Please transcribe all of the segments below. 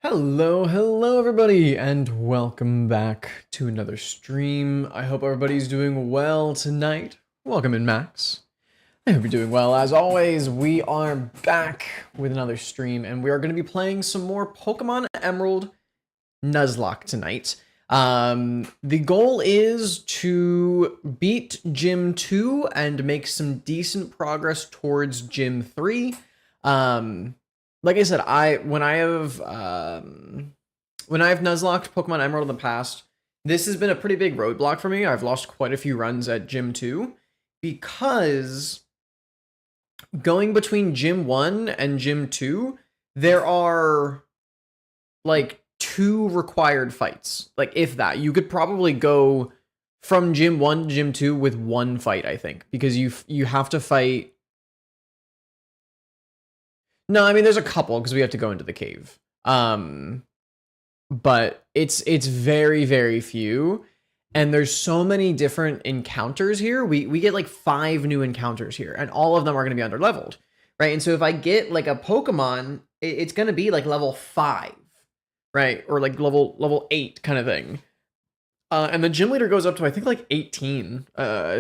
Hello everybody, and welcome back to another stream. I hope everybody's doing well tonight. Welcome in, Max. I hope you're doing well. As always, we are back with another stream, and we are going to be playing some more Pokemon Emerald Nuzlocke tonight. The goal is to beat Gym 2 and make some decent progress towards Gym 3. Like I said, when I have nuzlocked Pokemon Emerald in the past, this has been a pretty big roadblock for me. I've lost quite a few runs at Gym 2 because going between Gym 1 and Gym 2, there are like 2 required fights. Like, if that. You could probably go from Gym 1 to Gym 2 with 1 fight, I think, because you have to fight. No, I mean, there's a couple because we have to go into the cave. But it's very, very few. And there's so many different encounters here. We get like 5 new encounters here, and all of them are going to be underleveled, right? And so if I get like a Pokemon, it's going to be like level 5, right? Or like level 8 kind of thing. And the gym leader goes up to, I think, like 18,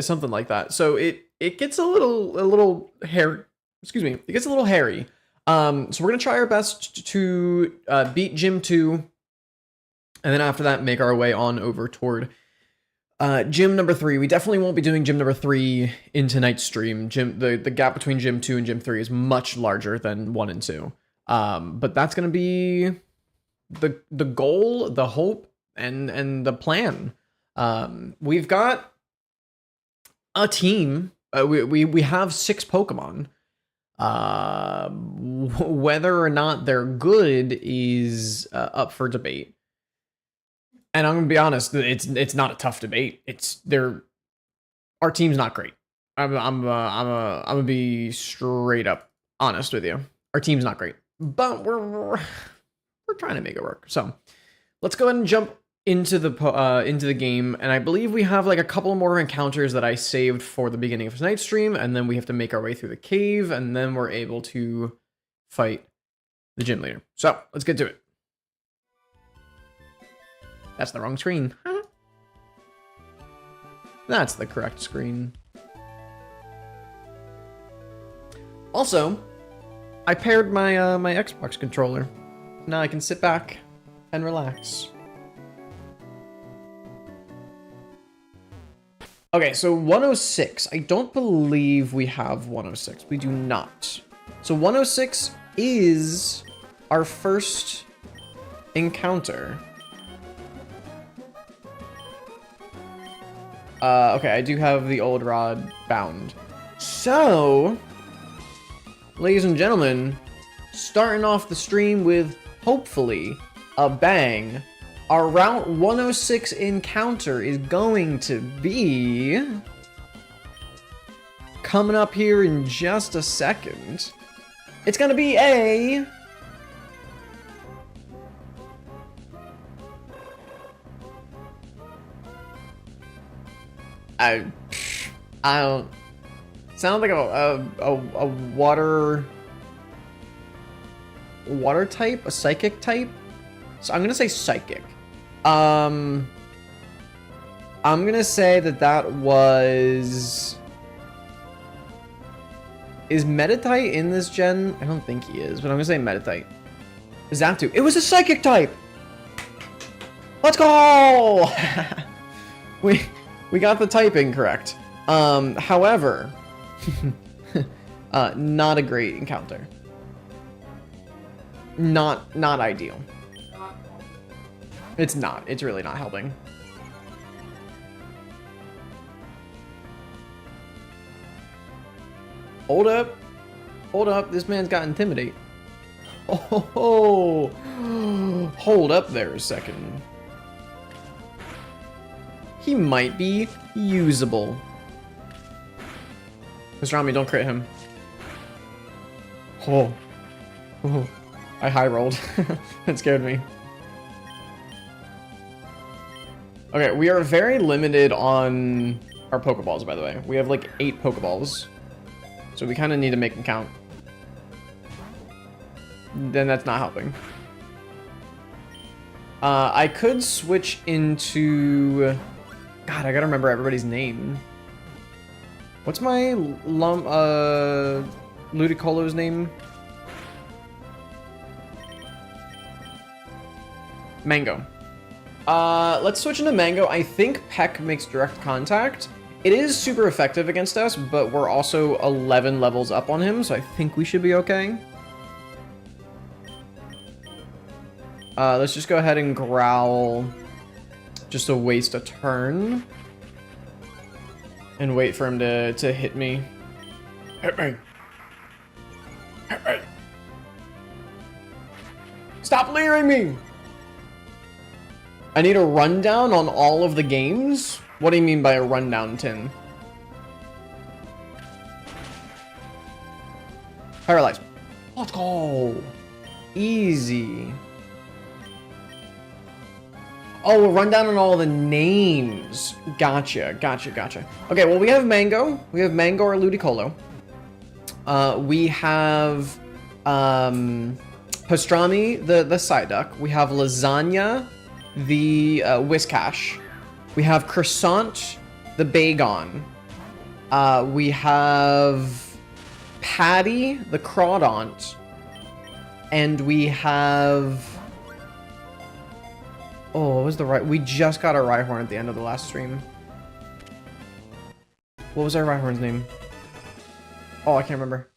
something like that. So it gets a little hairy. Excuse me. It gets a little hairy. So we're going to try our best to beat Gym 2, and then after that, make our way on over toward Gym number 3. We definitely won't be doing Gym number 3 in tonight's stream. The gap between Gym 2 and Gym 3 is much larger than 1 and 2. But that's going to be the goal, the hope, and the plan. We've got a team. We have 6 Pokemon. Whether or not they're good is up for debate. And I'm gonna be honest, it's not a tough debate. Our team's not great. I'm gonna be straight up honest with you. Our team's not great, but we're trying to make it work. So let's go ahead and jump into the game, and I believe we have like a couple more encounters that I saved for the beginning of tonight's stream, and then we have to make our way through the cave, and then we're able to fight the gym leader. So let's get to it. That's the wrong screen. That's the correct screen. Also, I paired my my Xbox controller. Now I can sit back and relax. Okay, so 106. I don't believe we have 106. We do not. So 106 is our first encounter. Okay, I do have the old rod bound. So, ladies and gentlemen, starting off the stream with, hopefully, a bang. Our Route 106 encounter is going to be coming up here in just a second. It's going to be a I don't sound like a water type, a psychic type. So I'm going to say psychic. I'm gonna say that was... Is Meditite in this gen? I don't think he is, but I'm gonna say Meditite. Zaptu. It was a psychic type! Let's go! we got the typing correct. However, not a great encounter. Not ideal. It's not. It's really not helping. Hold up. Hold up. This man's got Intimidate. Oh, hold up there a second. He might be usable. Mr. Rami, don't crit him. Oh. I high rolled. That scared me. Okay, we are very limited on our Pokeballs, by the way. We have like 8 Pokeballs. So we kind of need to make them count. Then that's not helping. I could switch into... God, I gotta remember everybody's name. What's my Ludicolo's name? Mango. Let's switch into Mango. I think Peck makes direct contact. It is super effective against us, but we're also 11 levels up on him, so I think we should be okay. Let's just go ahead and Growl just to waste a turn. And wait for him to hit me. Hit me. Hit me. Stop leering me! I need a rundown on all of the games? What do you mean by a rundown, Tin? Paralyze. Let's go. Easy. Oh, a rundown on all the names. Gotcha, gotcha, gotcha. Okay, well, we have Mango. We have Mango or Ludicolo. We have Pastrami, the Psyduck. We have Lasagna, the Whiscash. We have Croissant, the Bagon. We have Patty, the Crawdaunt. And we have... Oh, what was the right? We just got a Rhyhorn at the end of the last stream. What was our Rhyhorn's name? Oh, I can't remember.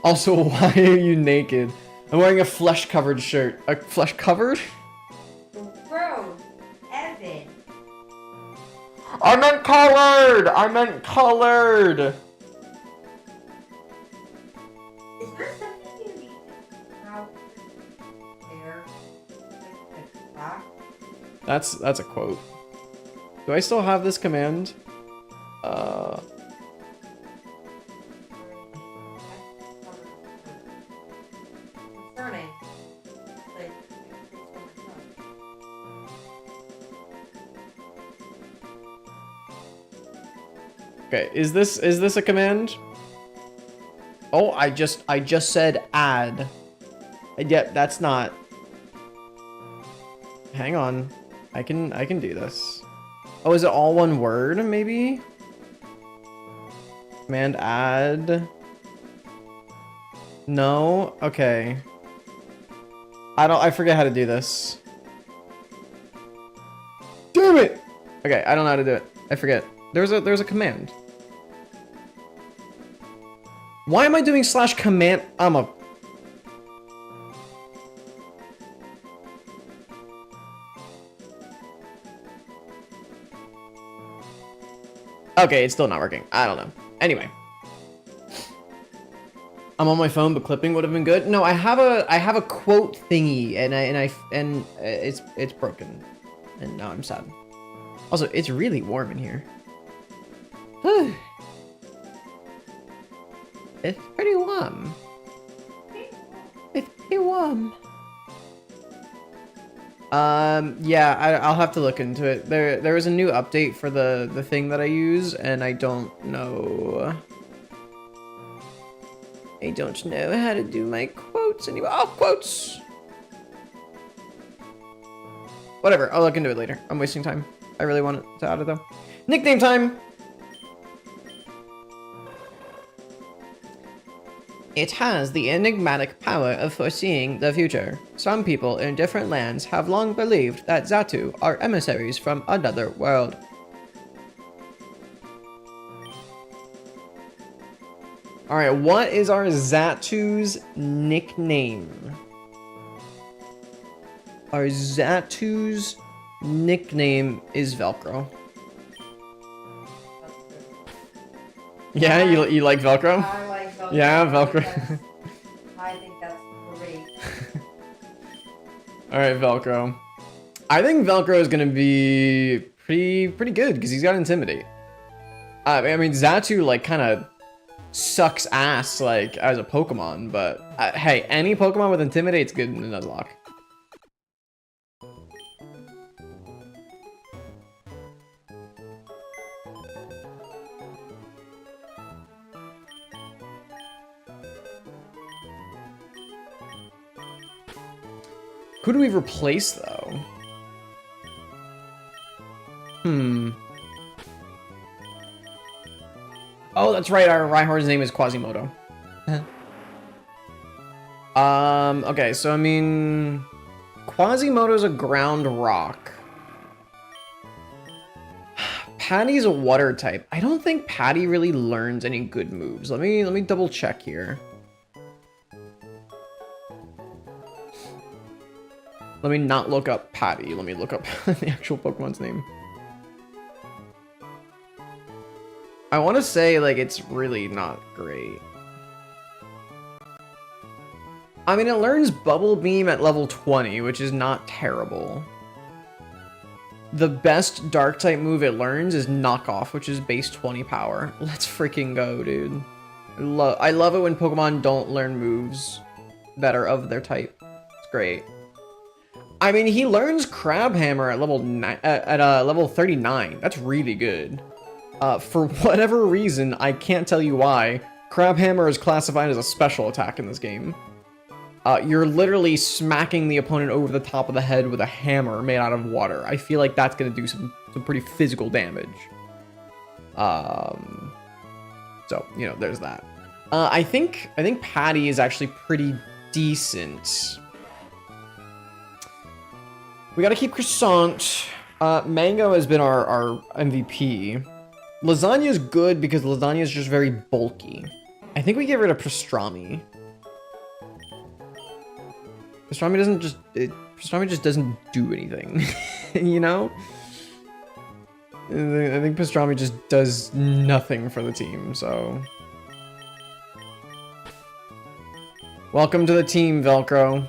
Also, why are you naked? I'm wearing a flesh-covered shirt. A flesh-covered? Bro, Evan. I meant colored! I meant colored! Is there something you need to out there? Like back? That's a quote. Do I still have this command? Concerning. Like, Okay, is this a command? Oh, I just said add. Yep, that's not. Hang on. I can do this. Oh, is it all one word, maybe? Command add. No? Okay. I forget how to do this. Damn it! Okay, I don't know how to do it. I forget. There's a command. Why am I doing /command? I'm a... Okay, it's still not working. I don't know. Anyway. I'm on my phone, but clipping would have been good. No, I have a quote thingy, and it's broken, and now I'm sad. Also, it's really warm in here. It's pretty warm. It's pretty warm. Yeah, I'll have to look into it. There was a new update for the thing that I use, and I don't know. I don't know how to do my quotes anymore. Oh, quotes! Whatever, I'll look into it later. I'm wasting time. I really want it to add it though. Nickname time! It has the enigmatic power of foreseeing the future. Some people in different lands have long believed that Xatu are emissaries from another world. Alright, what is our Xatu's nickname? Our Xatu's nickname is Velcro. Yeah, you like Velcro? I like Velcro. Yeah, Velcro. I think that's great. Alright, Velcro. I think Velcro is gonna be pretty good because he's got Intimidate. I mean, Xatu like kind of sucks ass like as a Pokemon, but hey, any Pokemon with Intimidate's good in a Nuzlocke. Who do we replace though? Oh, that's right. Our Rhyhorn's name is Quasimodo. Okay, so I mean, Quasimodo's a ground rock. Patty's a water type. I don't think Patty really learns any good moves. Let me double check here. Let me not look up Patty. Let me look up the actual Pokemon's name. I want to say, like, it's really not great. I mean, it learns Bubble Beam at level 20, which is not terrible. The best Dark-type move it learns is Knock Off, which is base 20 power. Let's freaking go, dude. I love it when Pokemon don't learn moves that are of their type. It's great. I mean, he learns Crab Hammer at level 39. That's really good. For whatever reason, I can't tell you why, Crab Hammer is classified as a special attack in this game. You're literally smacking the opponent over the top of the head with a hammer made out of water. I feel like that's gonna do some pretty physical damage. So, you know, there's that. I think Patty is actually pretty decent. We gotta keep Croissant. Mango has been our MVP. Lasagna is good because lasagna is just very bulky. I think we get rid of Pastrami. Pastrami just doesn't do anything, you know? I think Pastrami just does nothing for the team, so. Welcome to the team, Velcro.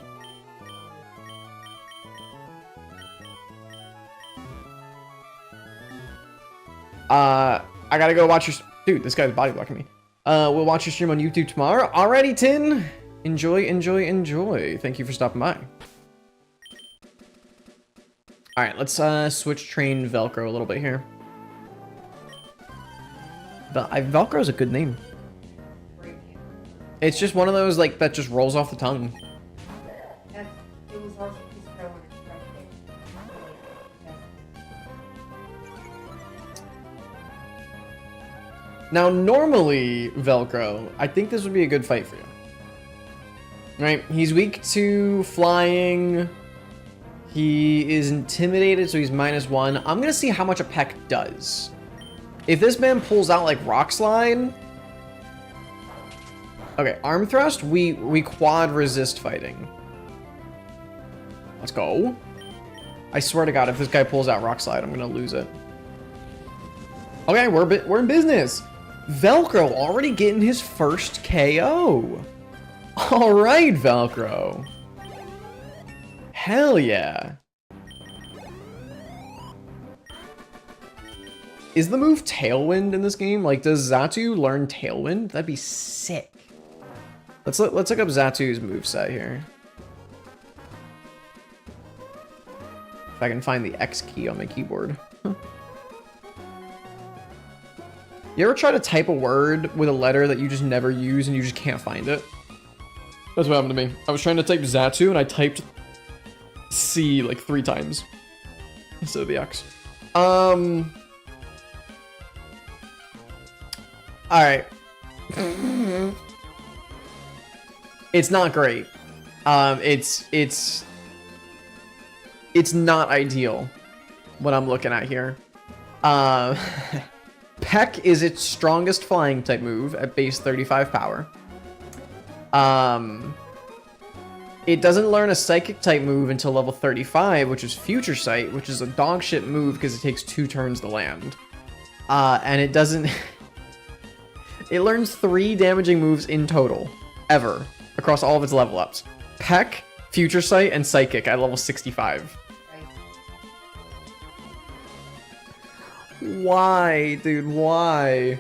I gotta go watch your... Dude, this guy's body blocking me. We'll watch your stream on YouTube tomorrow. Alrighty, Tin. Enjoy, enjoy, enjoy. Thank you for stopping by. Alright, let's switch train Velcro a little bit here. Velcro's a good name. It's just one of those, like, that just rolls off the tongue. It was also Now, normally, Velcro, I think this would be a good fight for you. Right? He's weak to flying. He is intimidated, so he's -1. I'm going to see how much a Peck does. If this man pulls out, like, Rock Slide... Okay, Arm Thrust, we quad resist fighting. Let's go. I swear to God, if this guy pulls out Rock Slide, I'm going to lose it. Okay, we're in business. Velcro already getting his first KO. All right, Velcro. Hell yeah. Is the move Tailwind in this game? Like, does Xatu learn Tailwind? That'd be sick. Let's look up Xatu's moveset here. If I can find the X key on my keyboard. Huh. You ever try to type a word with a letter that you just never use and you just can't find it? That's what happened to me. I was trying to type Xatu and I typed C like 3 times instead of the X. Alright. It's not great. It's not ideal what I'm looking at here. Peck is its strongest flying type move at base 35 power. It doesn't learn a psychic type move until level 35, which is Future Sight, which is a dog shit move because it takes 2 turns to land. And it doesn't... It learns 3 damaging moves in total, ever, across all of its level ups. Peck, Future Sight, and Psychic at level 65. Why, dude? Why?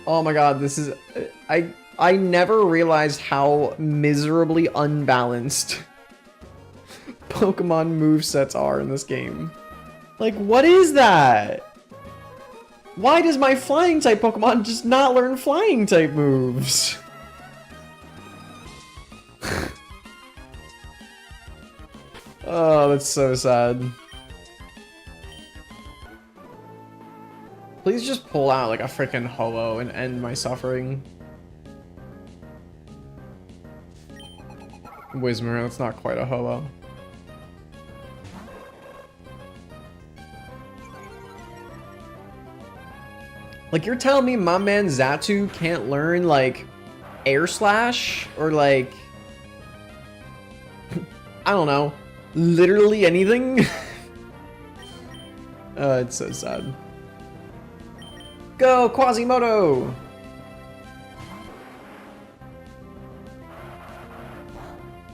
Oh my god, this is... I never realized how miserably unbalanced Pokemon movesets are in this game. Like, what is that? Why does my flying type Pokemon just not learn flying type moves? Oh, that's so sad. Please just pull out like a freaking holo and end my suffering. Whismer, that's not quite a holo. Like, you're telling me my man Zatu can't learn, like, air slash? Or, like, I don't know, literally anything? It's so sad. Go, Quasimodo!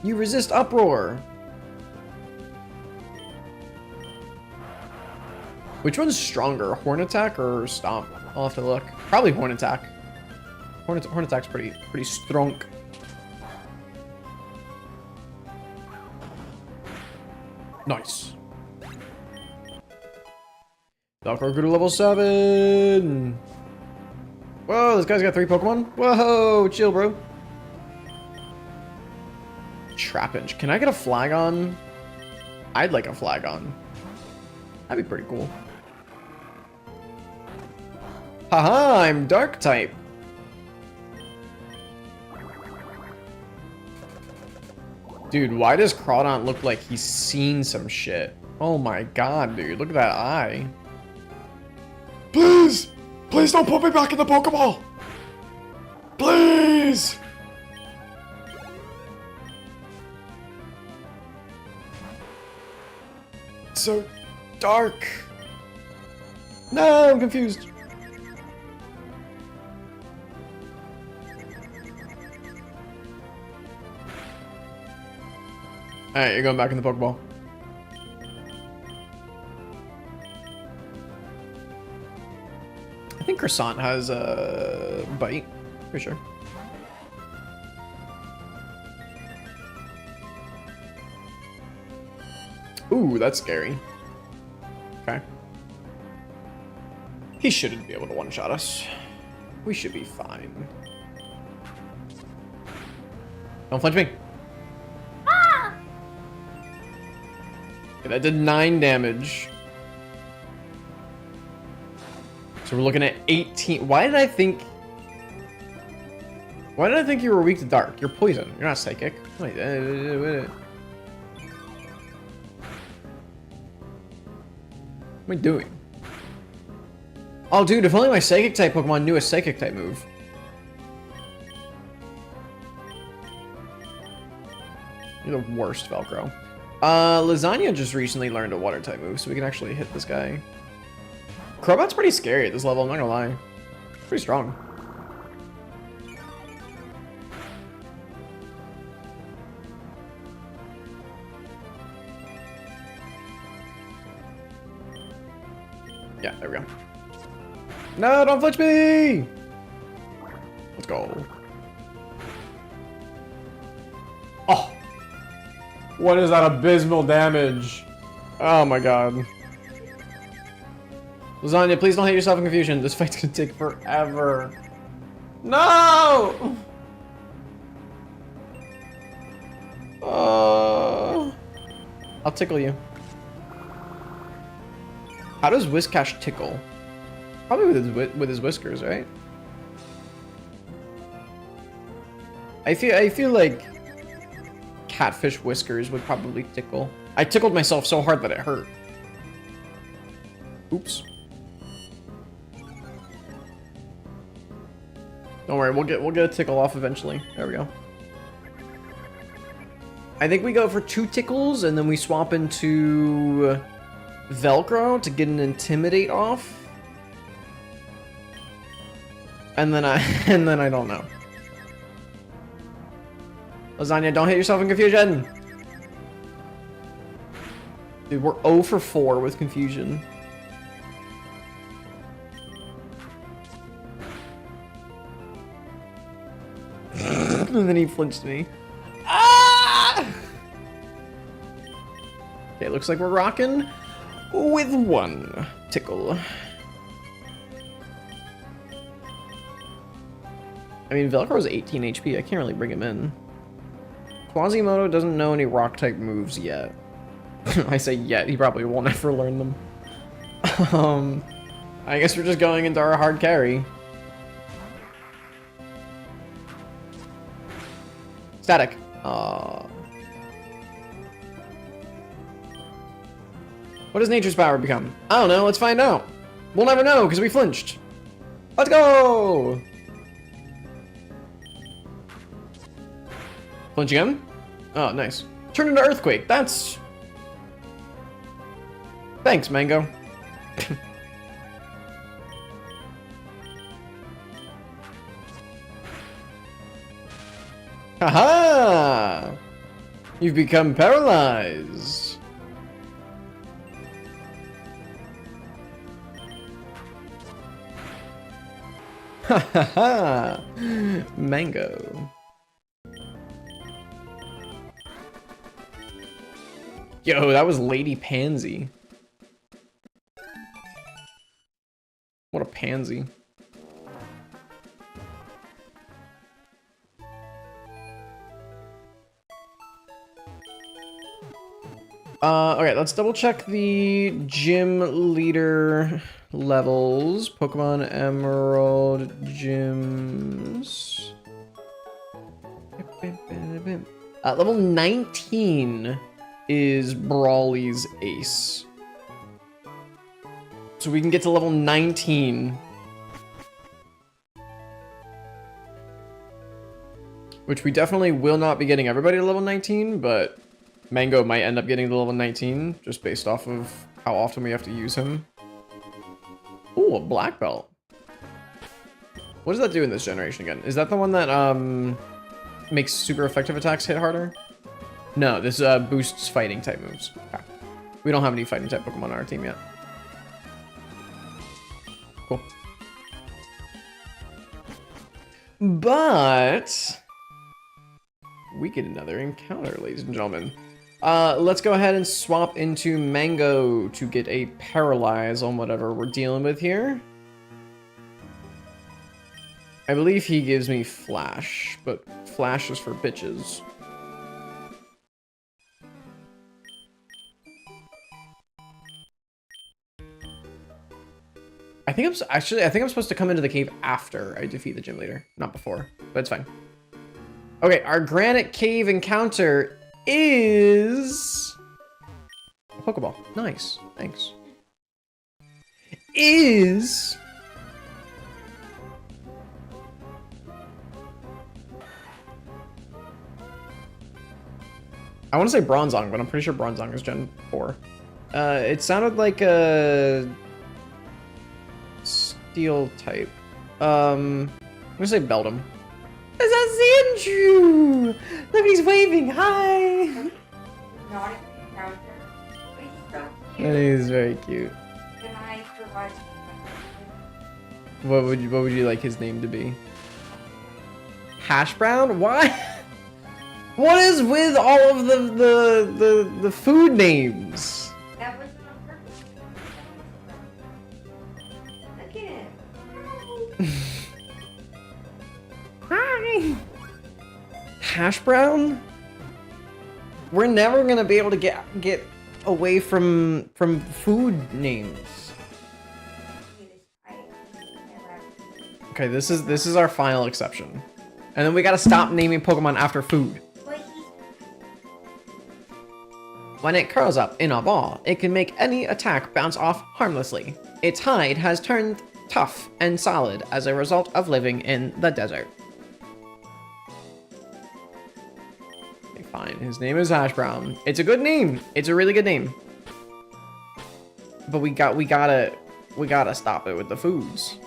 You resist uproar. Which one's stronger, horn attack or stomp? I'll have to look. Probably horn attack. Horn attack's pretty strong. Nice. Velcro grew to level 7. Whoa, this guy's got 3 Pokemon. Whoa, chill, bro. Trapinch. Can I get a Flagon? I'd like a Flagon. That'd be pretty cool. Haha, I'm dark type. Dude, why does Crawdont look like he's seen some shit? Oh my god, dude, look at that eye. Please! Please don't put me back in the Pokeball! Please! So dark. No, I'm confused. Alright, you're going back in the Pokeball. I think Croissant has a bite, for sure. Ooh, that's scary. Okay. He shouldn't be able to one-shot us. We should be fine. Don't flinch me. Ah! Okay, that did 9 damage. So we're looking at 18. Why did I think you were weak to dark? You're poison. You're not psychic. Wait, wait. What am I doing? Oh, dude, if only my Psychic type Pokemon knew a Psychic type move. You're the worst, Velcro. Lasagna just recently learned a Water type move, so we can actually hit this guy. Crobot's pretty scary at this level, I'm not gonna lie. Pretty strong. Yeah, there we go. No, don't flinch me! Let's go. Oh! What is that abysmal damage? Oh my god. Lasagna, please don't hate yourself in confusion. This fight's gonna take forever. No! I'll tickle you. How does Whiscash tickle? Probably with his whiskers, right? I feel like catfish whiskers would probably tickle. I tickled myself so hard that it hurt. Oops. Don't worry, we'll get a tickle off eventually. There we go. I think we go for 2 tickles and then we swap into Velcro to get an Intimidate off. And then I don't know. Lasagna, don't hit yourself in confusion. Dude, we're 0 for 4 with confusion. And then he flinched me. Ah! Okay, looks like we're rocking with 1 tickle. I mean, Velcro's 18 HP. I can't really bring him in. Quasimodo doesn't know any rock-type moves yet. I say yet. He probably won't ever learn them. I guess we're just going into our hard carry. Static. What does nature's power become? I don't know, let's find out. We'll never know, because we flinched. Let's go! Flinch again? Oh, nice. Turn into Earthquake, that's... Thanks, Mango. Haha! You've become paralyzed. Ha ha ha! Mango. Yo, that was Lady Pansy. What a pansy. Okay, let's double check the gym leader levels. Pokemon Emerald gyms. Level 19 is Brawly's ace. So we can get to level 19. Which we definitely will not be getting everybody to level 19, but Mango might end up getting to level 19, just based off of how often we have to use him. Ooh, a black belt. What does that do in this generation again? Is that the one that makes super effective attacks hit harder? No, this boosts fighting type moves. Okay. We don't have any fighting type Pokemon on our team yet. Cool. But we get another encounter, ladies and gentlemen. Let's go ahead and swap into Mango to get a paralyze on whatever we're dealing with here. I believe he gives me Flash, but Flash is for bitches. I think I'm supposed to come into the cave after I defeat the gym leader, not before, but it's fine. Okay, our granite cave encounter is a Pokeball. Nice, thanks. Is I want to say Bronzong, but I'm pretty sure Bronzong is Gen 4. It sounded like a Steel type. I'm gonna say Beldum. Is that Sandrew? Look, he's waving. Hi. Not an encounter. But he's so cute. That is very cute. Can I provide What would you like his name to be? Hash Brown? Why? What is with all of the food names? That wasn't on purpose. Look at him. Hi. Hash Brown? We're never gonna be able to get away from food names. Okay, this is our final exception. And then we gotta stop naming Pokemon after food. When it curls up in a ball, it can make any attack bounce off harmlessly. Its hide has turned tough and solid as a result of living in the desert. Okay, fine. His name is Hash Brown. It's a good name. It's a really good name. But we gotta stop it with the foods.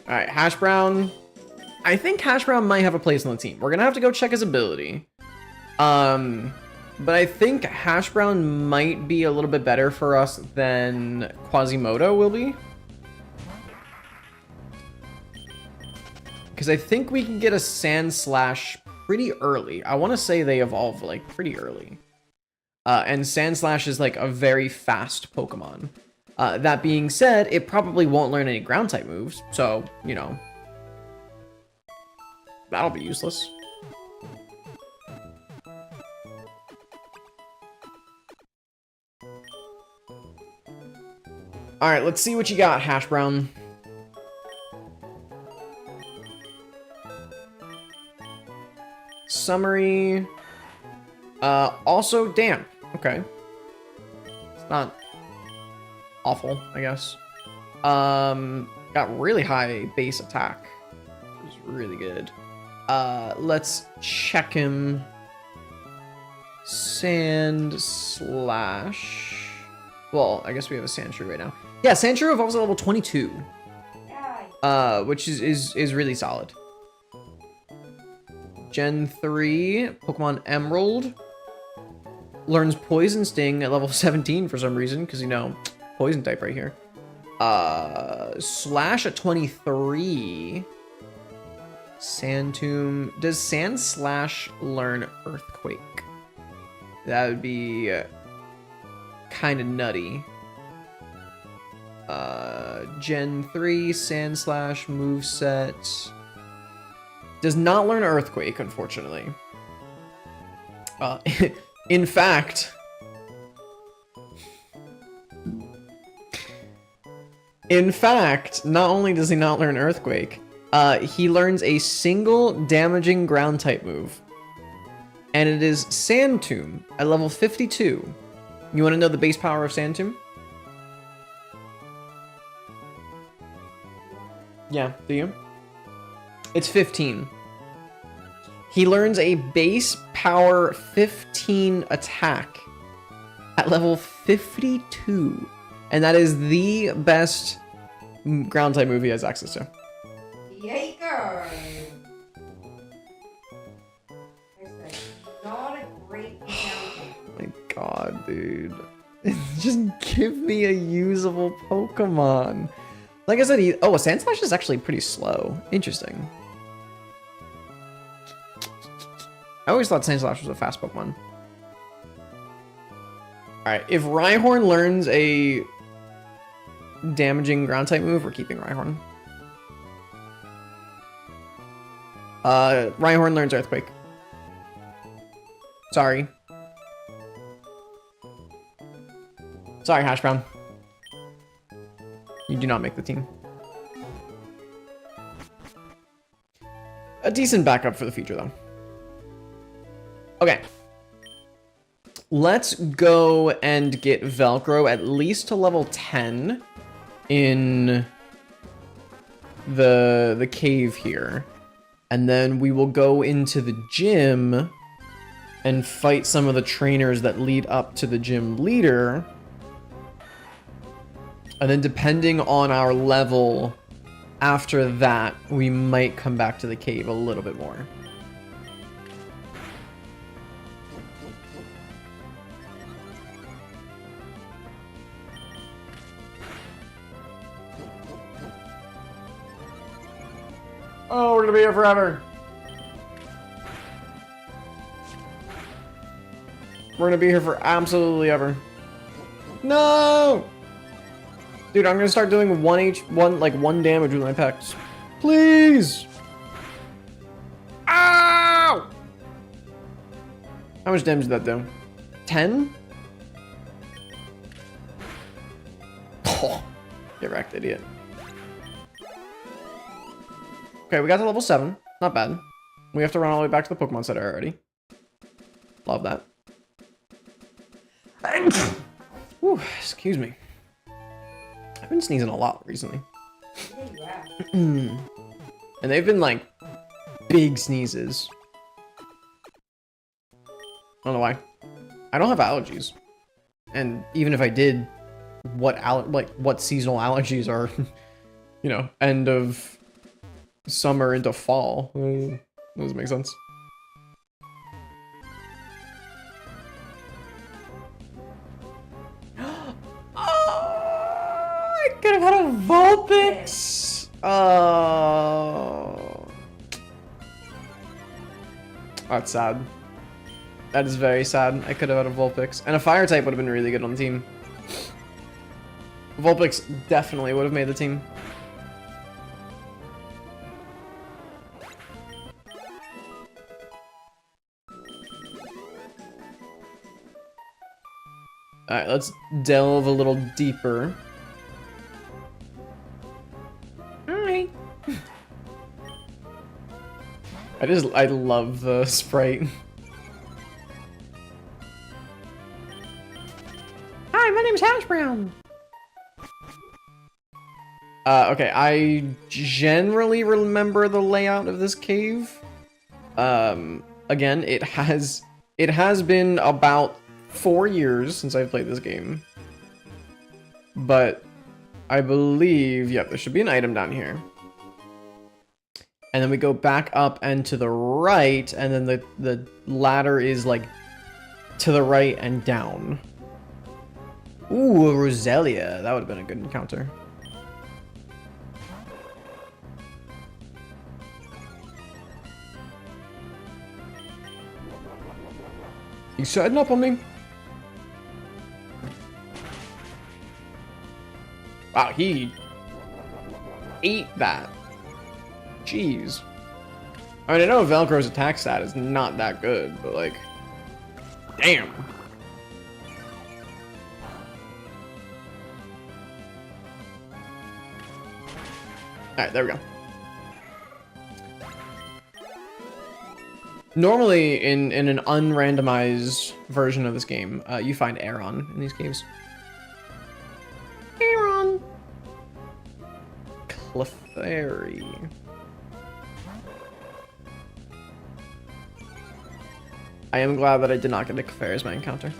Alright, Hash Brown. I think Hash Brown might have a place on the team. We're gonna have to go check his ability. But I think Hash Brown might be a little bit better for us than Quasimodo will be. Because I think we can get a Sand Slash pretty early. I want to say they evolve like pretty early. And Sand Slash is like a very fast Pokemon. That being said, it probably won't learn any ground type moves, so, you know, that'll be useless. All right, let's see what you got, Hash Brown. Summary. Also damp. Okay. It's not awful, I guess. Got really high base attack. It was really good. Let's check him. Sand slash. Well, I guess we have a Sandshrew right now. Yeah, Sandshrew evolves at level 22. Yeah. Which is really solid. Gen 3, Pokemon Emerald. Learns Poison Sting at level 17 for some reason, because, you know, Poison type right here. Slash at 23. Sand Tomb. Does Sand Slash learn Earthquake? That would be kind of nutty. Gen 3, Sand Slash, moveset. Does not learn Earthquake, unfortunately. In fact... not only does he not learn Earthquake, he learns a single damaging ground type move. And it is Sand Tomb at level 52. You want to know the base power of Sand Tomb? Yeah, do you? It's 15. He learns a base power 15 attack at level 52. And that is the best ground type move he has access to. Yikers! Not a great encounter. My god, dude. Just give me a usable Pokemon. Like I said, a Sandslash is actually pretty slow. Interesting. I always thought Sandslash was a fast Pokemon. Alright, if Rhyhorn learns a damaging ground type move, we're keeping Rhyhorn. Rhyhorn learns Earthquake. Sorry. Sorry, Hash Brown. You do not make the team. A decent backup for the future, though. Okay. Let's go and get Velcro at least to level 10 in the cave here. And then we will go into the gym and fight some of the trainers that lead up to the gym leader. And then depending on our level after that, we might come back to the cave a little bit more. Oh, we're gonna be here forever. We're gonna be here for absolutely ever. No! Dude, I'm gonna start doing one damage with my pecs. Please! Ow! How much damage did that do? 10? Oh, get wrecked, idiot. Okay, we got to level 7. Not bad. We have to run all the way back to the Pokemon Center already. Love that. Whew, excuse me. I've been sneezing a lot recently. And they've been like big sneezes. I don't know why. I don't have allergies. And even if I did, what seasonal allergies are, you know, end of summer into fall. Doesn't make sense. I could have had a Vulpix. Oh, that's sad. That is very sad. I could have had a Vulpix, and a Fire type would have been really good on the team. Vulpix definitely would have made the team. Alright, let's delve a little deeper. I love the sprite. Hi, my name's Hash Brown. Okay, I generally remember the layout of this cave. Again, it has been about 4 years since I've played this game. But I believe, yep, there should be an item down here. And then we go back up and to the right, and then the ladder is like to the right and down. Ooh, a Roselia. That would have been a good encounter. You setting up on me? Wow, he ate that. Jeez. I mean, I know Velcro's attack stat is not that good, but like, damn. Alright, there we go. Normally, in an unrandomized version of this game, you find Aeron in these caves. Aeron! Clefairy. I am glad that I did not get a Clefairy as my encounter.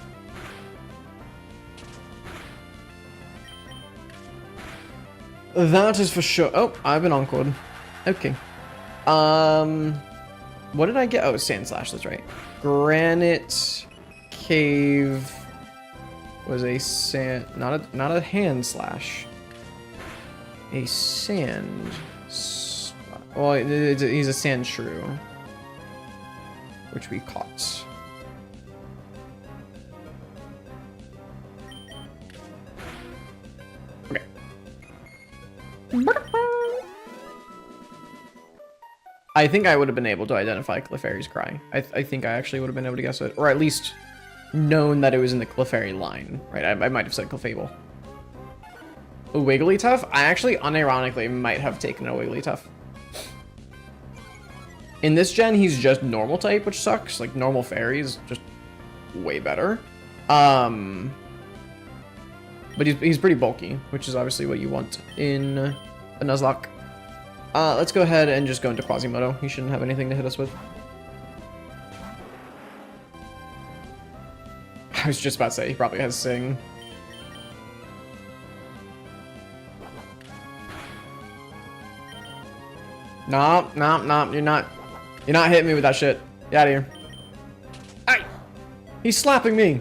That is for sure. Oh, I've been encored. Okay. What did I get? Oh, Sand Slash, that's right. Granite Cave was a sand, not a hand slash. A sand. Well, he's a sand shrew, which we caught. Okay. I think I would have been able to identify Clefairy's cry. I think I actually would have been able to guess it, or at least known that it was in the Clefairy line, right? I might have said Clefable. A Wigglytuff? I actually, unironically, might have taken a Wigglytuff. In this gen, he's just normal type, which sucks. Like, normal fairy is just way better. But he's pretty bulky, which is obviously what you want in a Nuzlocke. Let's go ahead and just go into Quasimodo. He shouldn't have anything to hit us with. I was just about to say, he probably has Sing. No, you're not hitting me with that shit. Get out of here. Ay! He's slapping me.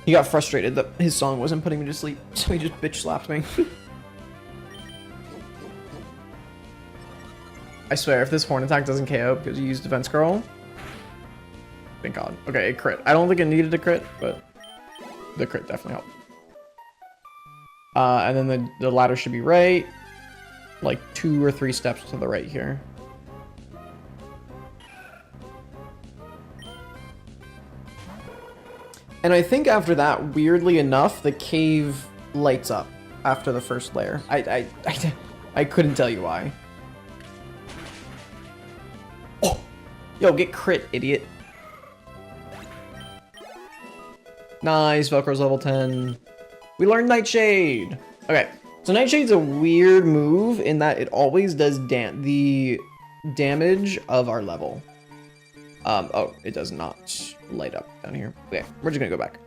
He got frustrated that his song wasn't putting me to sleep, so he just bitch slapped me. I swear, if this horn attack doesn't KO because you use defense scroll, thank God. Okay, it crit. I don't think it needed a crit, but the crit definitely helped. And then the ladder should be right, like 2 or 3 steps to the right here. And I think after that, weirdly enough, the cave lights up after the first layer. I couldn't tell you why. Oh! Yo, get crit, idiot. Nice, Velcro's level 10. We learned Nightshade. Okay, so Nightshade's a weird move in that it always does the damage of our level. Oh, it does not light up down here. Okay, we're just gonna go back.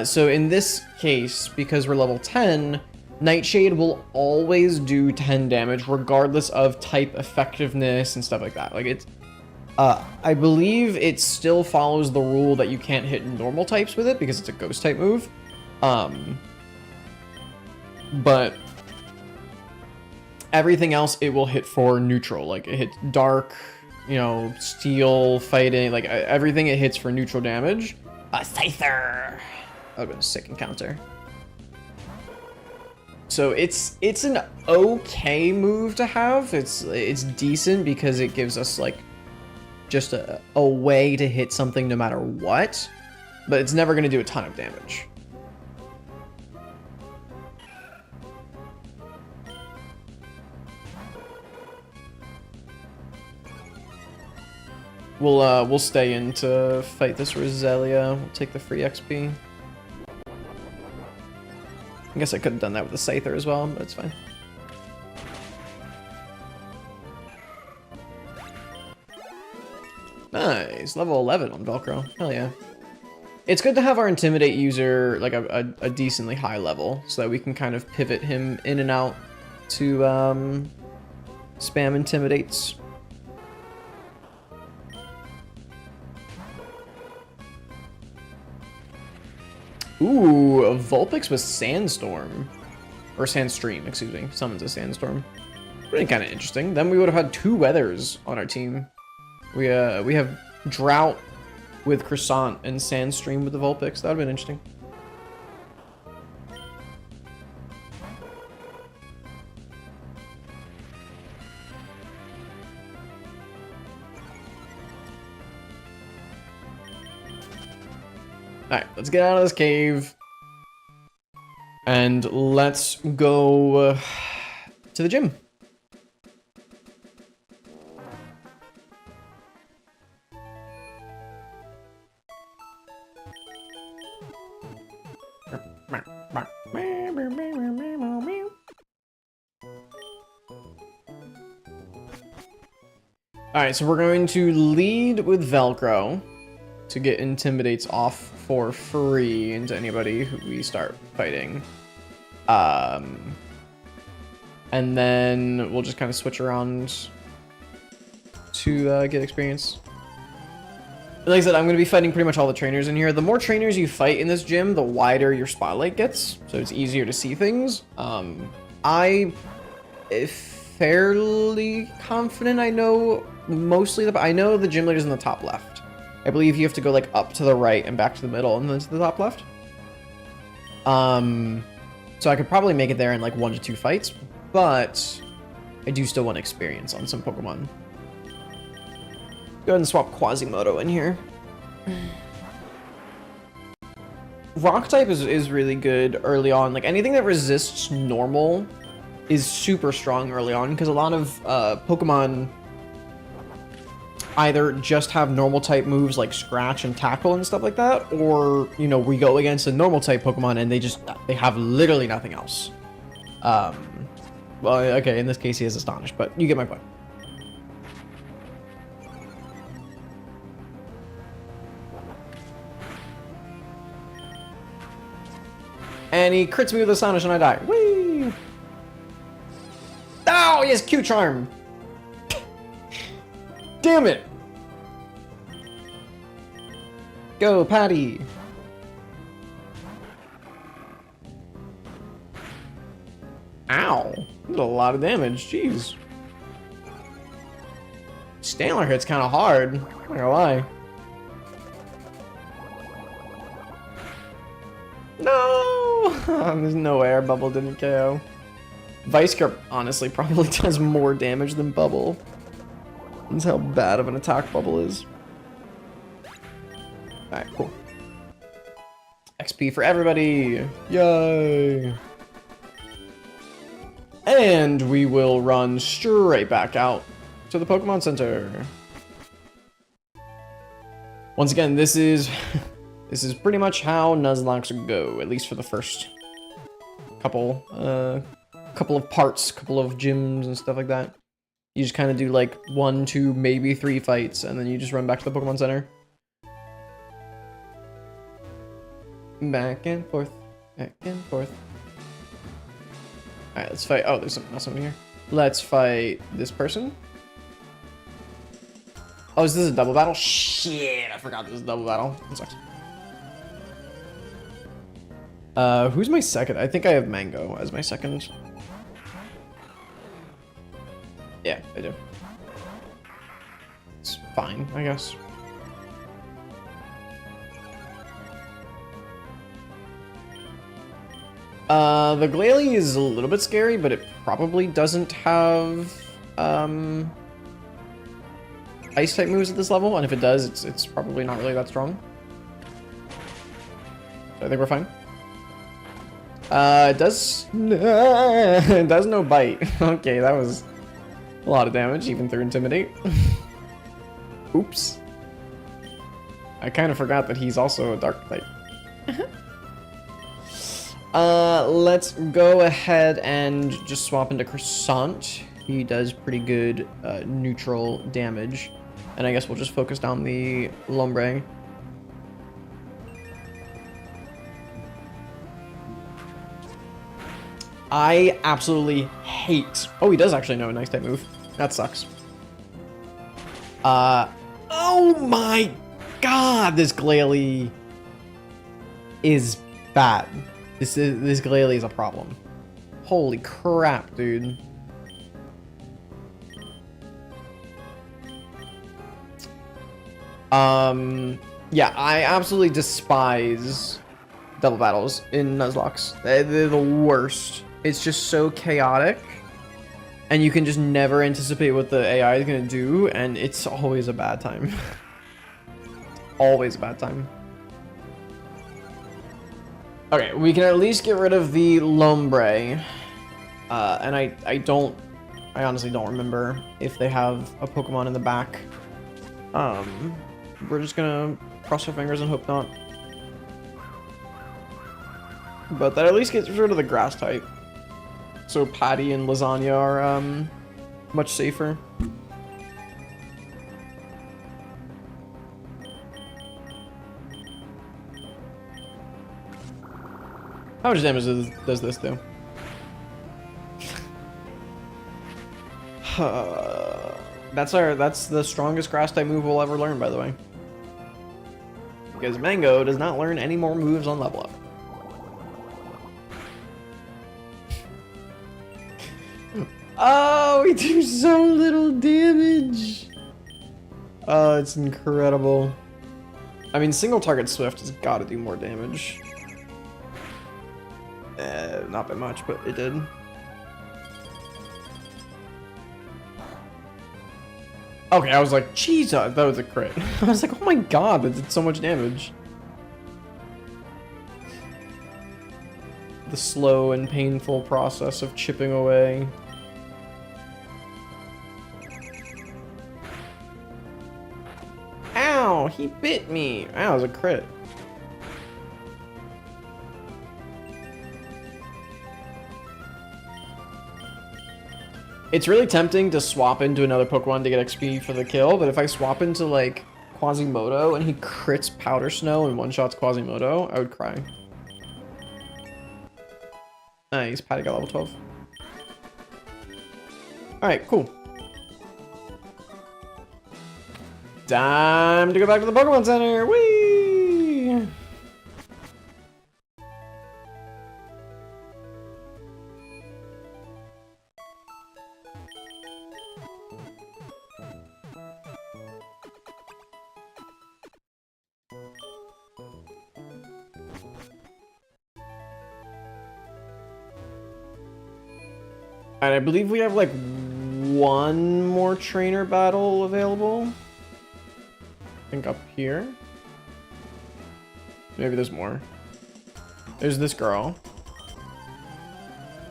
So in this case, because we're level 10, Nightshade will always do 10 damage regardless of type effectiveness and stuff like that. Like it's, I believe it still follows the rule that you can't hit normal types with it because it's a ghost type move. But everything else it will hit for neutral. Like it hits dark, you know, steel, fighting, like everything it hits for neutral damage. A Scyther! That would've been a sick encounter. So it's an okay move to have. It's decent because it gives us like just a way to hit something no matter what, but it's never gonna do a ton of damage. We'll stay in to fight this Roselia. We'll take the free XP. I guess I could have done that with the Scyther as well, but it's fine. Nice, level 11 on Velcro. Hell yeah. It's good to have our Intimidate user like a decently high level, so that we can kind of pivot him in and out to spam Intimidates. Ooh, a Vulpix with Sandstorm. Or Sandstream, excuse me. Summons a Sandstorm. Really kind of interesting. Then we would have had 2 weathers on our team. We have Drought with Croissant and Sandstream with the Vulpix. That would have been interesting. Alright, let's get out of this cave. And let's go to the gym. Alright, so we're going to lead with Velcro to get Intimidates off for free into anybody who we start fighting. And then we'll just kind of switch around to get experience. Like I said, I'm going to be fighting pretty much all the trainers in here. The more trainers you fight in this gym, the wider your spotlight gets, so it's easier to see things. I am fairly confident I know mostly I know the gym leader's in the top left. I believe you have to go like up to the right and back to the middle and then to the top left. So I could probably make it there in like 1 to 2 fights, but I do still want experience on some Pokemon. Go ahead and swap Quasimodo in here. Rock type is really good early on. Like anything that resists normal is super strong early on because a lot of Pokemon either just have normal type moves like Scratch and Tackle and stuff like that, or, you know, we go against a normal type Pokemon and they have literally nothing else. Well, okay, in this case he is Astonished, but you get my point. And he crits me with Astonish and I die. Whee! Oh, he has Q-Charm! Damn it! Go, Patty! Ow! Did a lot of damage, jeez. Stantler hit's kind of hard, not gonna lie. No! There's no way our Bubble didn't KO. Vice Grip honestly probably does more damage than Bubble. That's how bad of an attack Bubble is. Alright, cool. XP for everybody! Yay! And we will run straight back out to the Pokemon Center. Once again, this is this is pretty much how Nuzlockes go, at least for the first couple of parts, couple of gyms and stuff like that. You just kind of do like 1, 2, maybe 3 fights, and then you just run back to the Pokemon Center. Back and forth, back and forth. Alright, let's fight. Oh, there's something else over here. Let's fight this person. Oh, is this a double battle? Shit, I forgot this is a double battle. That sucks. Who's my second? I think I have Mango as my second. Yeah, I do. It's fine, I guess. The Glalie is a little bit scary, but it probably doesn't have ice type moves at this level, and if it does, it's probably not really that strong. So I think we're fine. It does it does no bite. Okay, that was a lot of damage, even through Intimidate. Oops. I kind of forgot that he's also a dark type. Let's go ahead and just swap into Croissant. He does pretty good neutral damage. And I guess we'll just focus down the Lombre. I absolutely hate... Oh, he does actually know a nice type move. That sucks. Oh my god, this Glalie is bad. This Glalie is a problem. Holy crap, dude. Yeah, I absolutely despise double battles in Nuzlockes. They're the worst. It's just so chaotic, and you can just never anticipate what the AI is gonna do, and it's always a bad time. Always a bad time. Okay, we can at least get rid of the Lombre. And I honestly don't remember if they have a Pokemon in the back. We're just gonna cross our fingers and hope not. But that at least gets rid of the grass type. So Patty and Lasagna are much safer. How much damage does this do? That's the strongest grass type move we'll ever learn, by the way. Because Mango does not learn any more moves on level up. Oh, we do so little damage. Oh, it's incredible. I mean, single target Swift has got to do more damage. Not by much, but it did. Okay, I was like, jeez, that was a crit. I was like, oh my god, that did so much damage. The slow and painful process of chipping away. Ow, he bit me. Ow, it was a crit. It's really tempting to swap into another Pokemon to get XP for the kill, but if I swap into, like, Quasimodo and he crits Powder Snow and one-shots Quasimodo, I would cry. Nice, Patty got level 12. Alright, cool. Time to go back to the Pokemon Center! Whee! And I believe we have like one more trainer battle available. I think up here. Maybe there's more. There's this girl.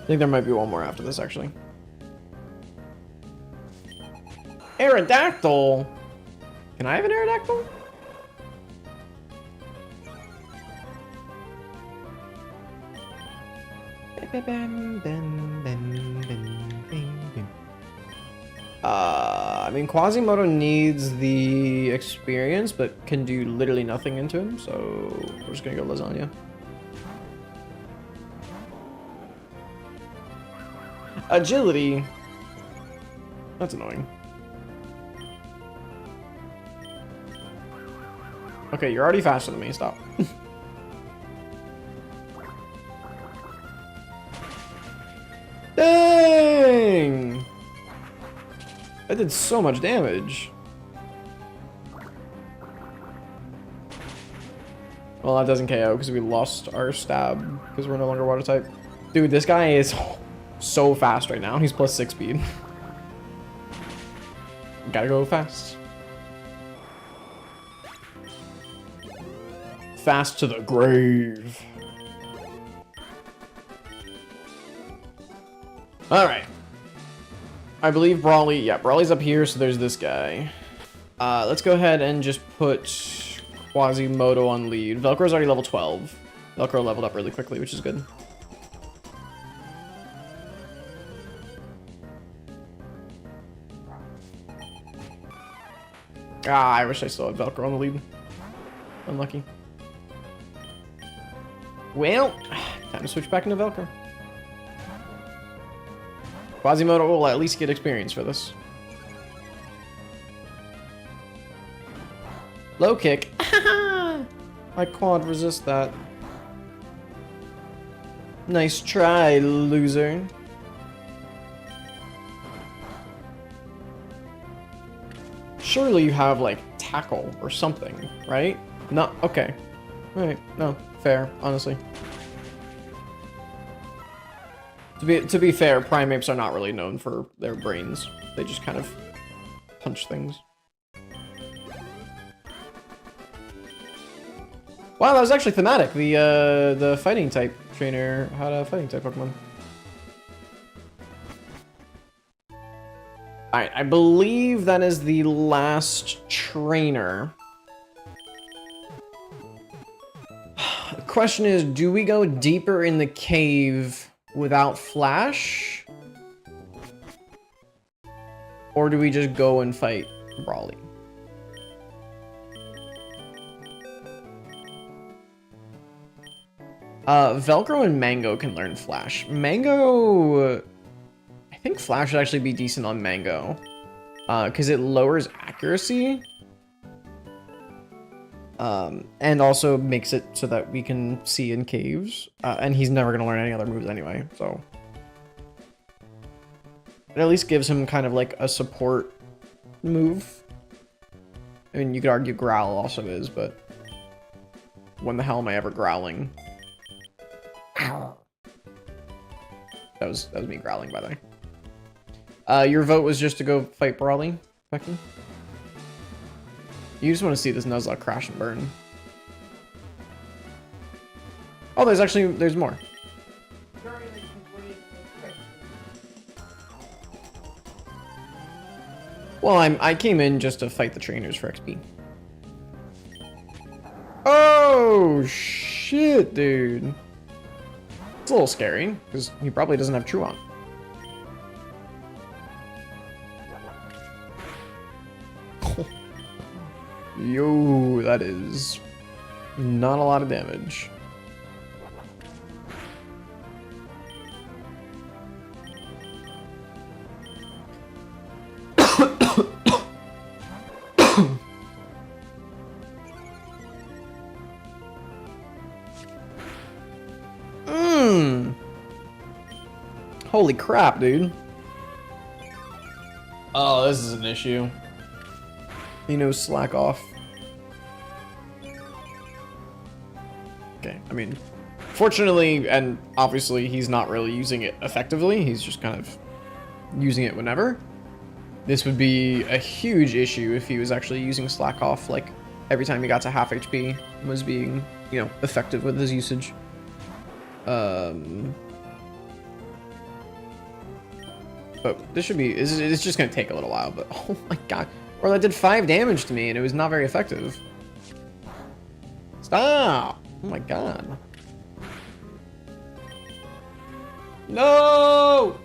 I think there might be one more after this actually. Aerodactyl! Can I have an Aerodactyl? I mean, Quasimodo needs the experience, but can do literally nothing into him, so we're just gonna go Lasagna. Agility. That's annoying. Okay, you're already faster than me, stop. Dang! That did so much damage. Well, that doesn't KO because we lost our stab because we're no longer water type. Dude, this guy is so fast right now. He's plus 6 speed. Gotta go fast. Fast to the grave. Alright. I believe Brawly, yeah, Brawly's up here, so there's this guy. Let's go ahead and just put Quasimodo on lead. Velcro's already level 12. Velcro leveled up really quickly, which is good. Ah, I wish I still had Velcro on the lead. Unlucky. Well, time to switch back into Velcro. Quasimodo will at least get experience for this. Low kick. My quad resist that. Nice try, loser. Surely you have, like, tackle or something, right? No, okay. Alright, no, fair, honestly. To be fair, primates are not really known for their brains. They just kind of punch things. Wow, that was actually thematic. The fighting type trainer had a fighting type Pokemon. Alright, I believe that is the last trainer. The question is, do we go deeper in the cave without Flash? Or do we just go and fight Brawly? Velcro and Mango can learn Flash. Mango... I think Flash would actually be decent on Mango. Because it lowers accuracy. And also makes it so that we can see in caves. And he's never going to learn any other moves anyway, so... It at least gives him kind of like a support move. I mean, you could argue Growl also is, but... When the hell am I ever growling? That was me growling, by the way. Your vote was just to go fight Brawly, Becky? You just want to see this Nuzlocke crash and burn. Oh, there's more. Well, I came in just to fight the trainers for XP. Oh, shit, dude. It's a little scary, because he probably doesn't have Truant. Yo, that is not a lot of damage. Holy crap, dude. Oh, this is an issue. You know, slack off. Okay, I mean, fortunately, and obviously, he's not really using it effectively. He's just kind of using it whenever. This would be a huge issue if he was actually using slack off, like, every time he got to half HP, was being, you know, effective with his usage. But this should be, it's just gonna take a little while, but oh my god. Or that did 5 damage to me and it was not very effective. Stop! Oh my god. No!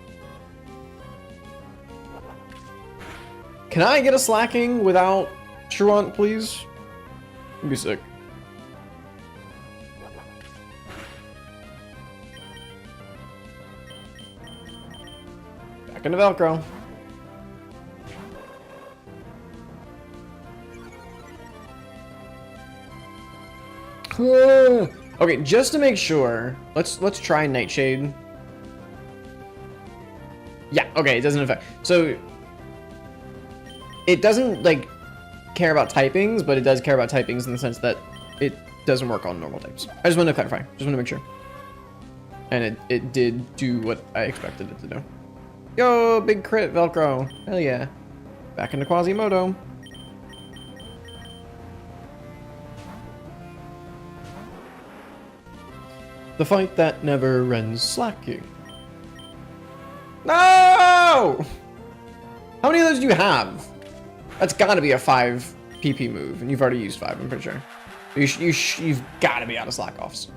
Can I get a slacking without Truant, please? That'd be sick. Back into Velcro. Okay, just to make sure, let's try Nightshade. Yeah, okay, it doesn't affect. So it doesn't like care about typings, but it does care about typings in the sense that it doesn't work on normal types. I just want to clarify, just want to make sure. And it did do what I expected it to do. Yo, big crit, Velcro. Hell yeah. Back into Quasimodo. The fight that never ends slacking. No! How many of those do you have? That's gotta be a 5 PP move, and you've already used 5, I'm pretty sure. You've got to be out of slack offs.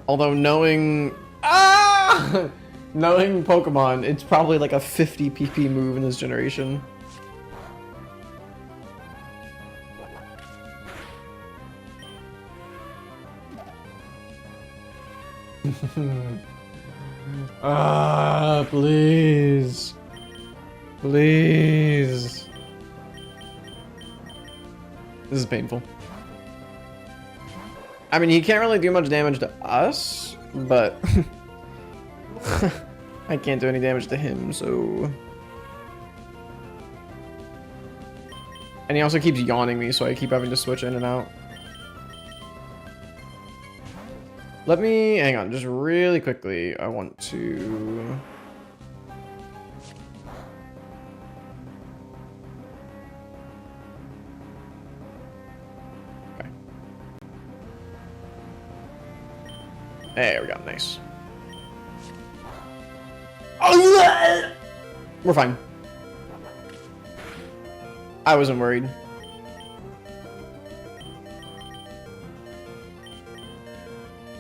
Although knowing knowing Pokemon, it's probably like a 50 PP move in this generation. Please. Please. This is painful. I mean, he can't really do much damage to us, but I can't do any damage to him, so... And he also keeps yawning me, so I keep having to switch in and out. Let me... Hang on, just really quickly. I want to... Okay. There we go, nice. Oh, we're fine. I wasn't worried.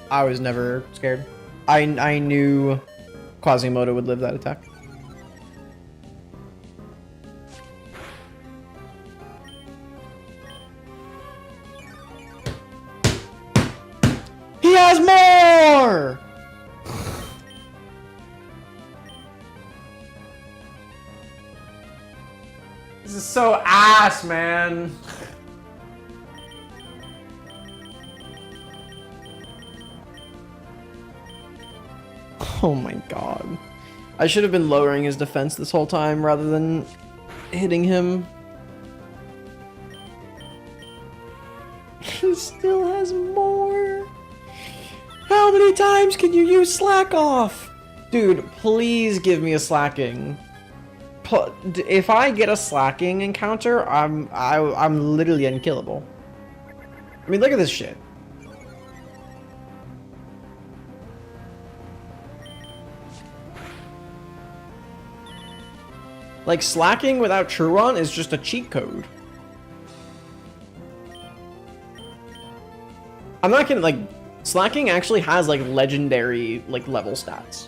I was never scared. I knew Quasimodo would live that attack. He has more! This is so ass, man. Oh my god. I should have been lowering his defense this whole time rather than hitting him. He still has more. How many times can you use slack off? Dude, please give me a slacking. If I get a slacking encounter, I'm literally unkillable. I mean, look at this shit. Like, slacking without Truon is just a cheat code. I'm not kidding, like, slacking actually has, like, legendary, like, level stats.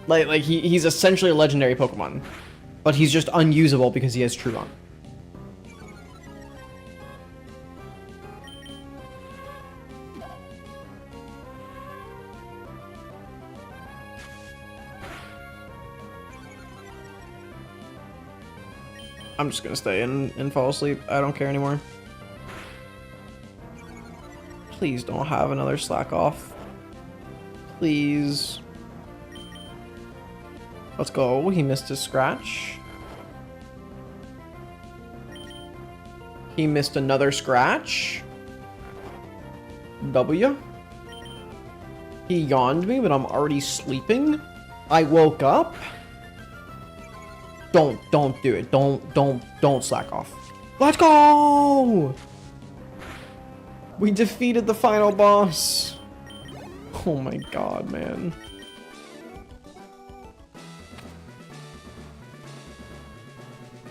Like he's essentially a legendary Pokemon. But he's just unusable because he has Truon. I'm just gonna stay and fall asleep. I don't care anymore. Please don't have another slack off. Please. Let's go. He missed his scratch. He missed another scratch. W. He yawned me, but I'm already sleeping. I woke up. Don't do it. Don't slack off. Let's go! We defeated the final boss. Oh my god, man.